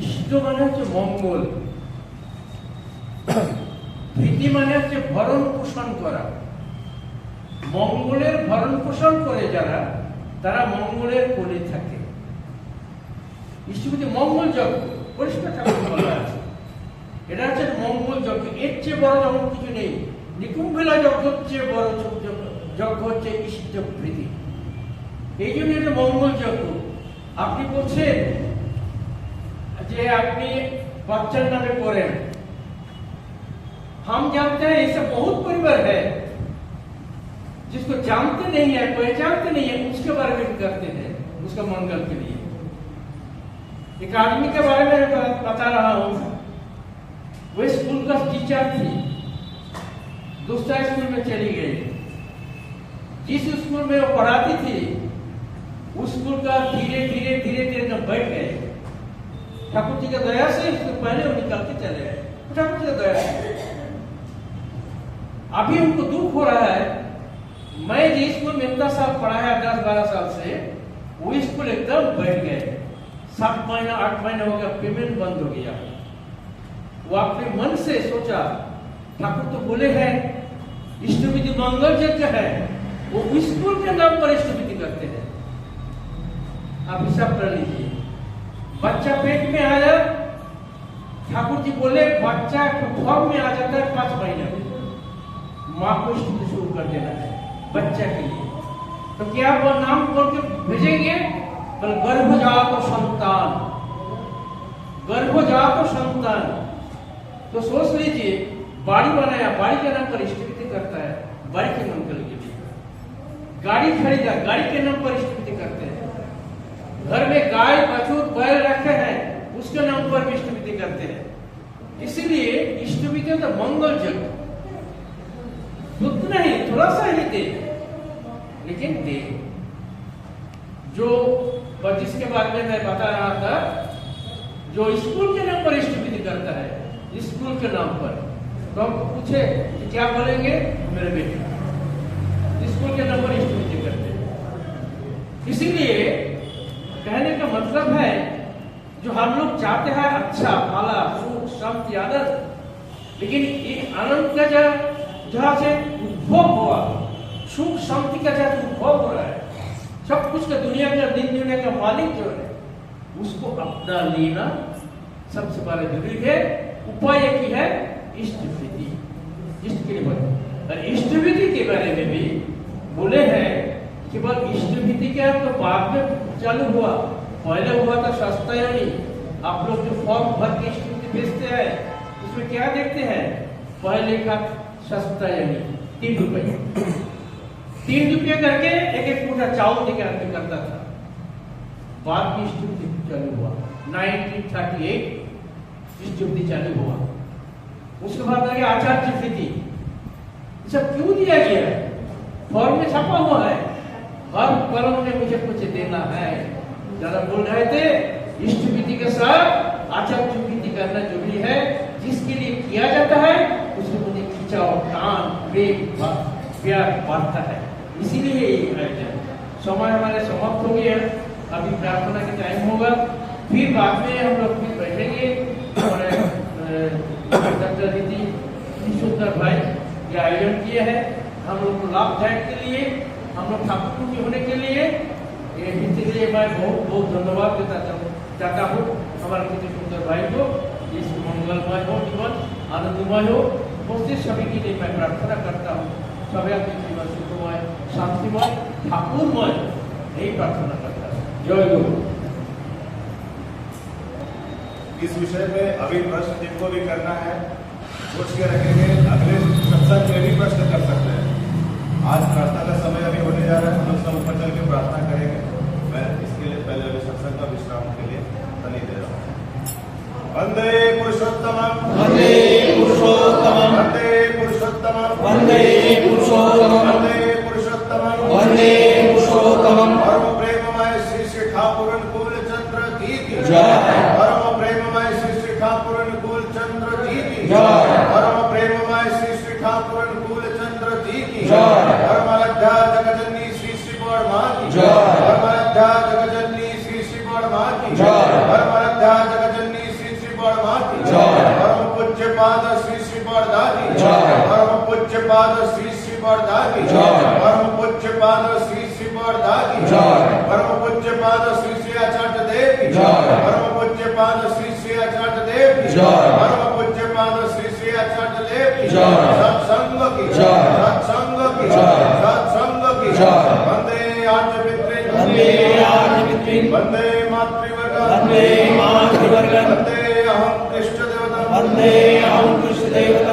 ইষ্ট মানে হচ্ছে মঙ্গল, ভীতি মানে হচ্ছে ভরণ পোষণ করা। মঙ্গলের ভরণ পোষণ করে যারা, তারা মঙ্গলের কোলে থাকে। ইষ্টভীতি মঙ্গল যজ্ঞ, পরিষ্কার ঠাকুর বলা আছে, এটা হচ্ছে মঙ্গল যজ্ঞ। এর চেয়ে বড় যজ্ঞ কিছু নেই। নিকুম্ভেলা যজ্ঞের চেয়ে বড় যজ্ঞ হচ্ছে ইষ্টভীতি। এই জন্য এটা মঙ্গল যজ্ঞ। আপনি বলছেন যে আপনি बच्चन नामे करें, हम जानते हैं ऐसे बहुत परिवार है जिसको जानते नहीं है, पहचानते नहीं है, उसके बारे में करते हैं उसका मंगल के लिए। एक आदमी के बारे में बता रहा हूं, वो स्कूल का टीचर थी, दूसरा स्कूल में चली गई। जिस स्कूल में वो पढ़ाती थी उस स्कूल का धीरे धीरे धीरे धीरे जब बैठ गए, ठाकुर जी का दया से उसके पहले वो निकल के चले गए, ठाकुर जी का दया से। अभी उनको दुख हो रहा है, मैं जिस स्कूल में इतना साल पढ़ा है 10-12 साल से, वो स्कूल एकदम बैठ गए। 7 महीना 8 महीना हो गया, पेमेंट बंद हो गया। वो अपने मन से सोचा, ठाकुर तो बोले हैं इष्टविधि मंगल यज्ञ है, वो स्कूल के नाम पर इष्टविधि करते हैं। आप हिसाब कर लीजिए, बच्चा पेट में आया, ठाकुर जी बोले बच्चा फॉर्म में आ जाता है 5 महीने में, माँ को इष्टविधि शुरू कर देना है बच्चा के लिए। तो क्या वो नाम बोल के भेजेंगे? पर गर्भजात संतान, गर्भजात संतान। तो सोच लीजिए, बाड़ी बनाया, बाड़ी के नाम पर इष्टविधि करता है, बाड़ी के नाम पर लिए। गाड़ी खरीदा, गाड़ी के नाम पर इष्टविधि करते हैं। घर में गाय बछूर बैल रखे हैं, उसके नाम पर भी इष्टविधि करते हैं। इसीलिए इष्टविधि तो मंगल यज्ञ, उतना ही थोड़ा सा ही दे, लेकिन दे। जो जिसके बारे में मैं बता रहा था, जो स्कूल के नाम पर इष्टविधि करता है, स्कूल के नाम पर, तो हम पूछे कि क्या बोलेंगे? मेरे बेटे स्कूल के नाम पर इष्टविधि करते हैं। इसीलिए कहने का मतलब है, जो हम लोग चाहते हैं अच्छा भला सुख शांति आनंद, लेकिन ये आनंद का जहाँ से उपभोग हुआ, सुख शांति का जहाँ उपभोग हो रहा है, सब कुछ का दुनिया का दिन दुनिया का मालिक जो है, उसको अपना लेना सबसे बड़ा जरूरी है। उपाय एक ही है, इष्टविधि। इष्ट के लिए और इष्टविधि के बारे में भी बोले हैं, केवल इष्टविधि क्या तो बाद में चालू हुआ, पहले हुआ था शास्त्रायणी। आप लोग जो फॉर्म भर के इष्टविधि भेजते हैं, उसमें क्या देखते हैं? पहले का शास्त्रायणी 3 रुपए, 3 रुपये करके एक पूरा चावल लेकर आदमी करता था। बाद में इष्टविधि चालू हुआ, 1938 इष्टविधि चालू हुआ। उसके बाद लगे आचार्य विधि। सब क्यों दिया गया है? फॉर्म में छपा हुआ है, हर कलम में मुझे कुछ देना है। जरा बोल रहे थे इष्टविधि के साथ आचार्य विधि करना जरूरी है। जिसके लिए किया जाता है उसको मुझे खिंचाव, टान, प्रेम, प्यार बढ़ता है। इसीलिए ये आयोजन। समय हमारे समाप्त हो गया, अभी प्रार्थना के टाइम होगा, फिर बाद में हम लोग फिर बैठेंगे। हमारे डॉक्टर दीदी सुंदर भाई ये आयोजन किए हैं हम लोग को लाभदायक के लिए, हम लोग ठाकुर की होने के लिए। इसलिए मैं बहुत बहुत धन्यवाद देता चाहता हूँ हमारे किसी सुंदर भाई को। इस मंगलमय हो जीवन, आनंदमय हो, उससे सभी के लिए मैं प्रार्थना करता हूँ। सभी अपने जीवन सुखमय, शांतिमय, ठाकुरमय, यही प्रार्थना करता हूँ। जय गुरु। इस विषय में अभी प्रश्न जिनको भी करना है सोच के रखेंगे, अगले सत्संग में भी प्रश्न कर सकते हैं। आज प्रार्थना का समय अभी होने जा रहा है, हम लोग सब ऊपर चल के प्रार्थना करेंगे। मैं इसके लिए पहले अभी सत्संग का विश्राम के लिए धन्य दे रहा हूँ। वंदे पुरुषोत्तमं, वंदे पुरुषोत्तमं, वंदे पुरुषोत्तमं, वंदे पुरुषोत्तमं, वंदे पुरुषोत्तमं, वंदे पुरुषोत्तमं। परम प्रेममय श्री श्री ठाकुर कुल चंद्र की जय। परम प्रेममय श्री श्री ठाकुर कुल चंद्र की जय। परम प्रेममय श्री श्री ठाकुर कुल चंद्र जी की जय। परमाराध्या जगजननी श्री श्री बड़मां की जय। परमाराध्या जगजननी श्री श्री बड़ माँ की जय। परम आराध्या जगजननी श्री श्री बड़ माँ की जय। परम पूज्य पाद श्री श्री बड़दा की जय। परम पूज्य पाद श्री श्री बड़दा की जय। परम पूज्य पाद श्री श्री बड़दा की जय। परम पूज्य पाद श्री श्री आचार्य देव की जय। परम पूज्य पाद श्री श्री आचार्य देव की जय। परम पूज्य पाद श्री श्री आचार्य देव की जय। सत्संग की जय। सत्संग की जय। सत्संग की जय। वंदे आर्य पितृ वंदे आर्य पितॄन् वंदे मातृवर्ग वंदे मातृवर्गं वंदे अहं कृष्ण देवता वंदे अहं कृष्णदेवता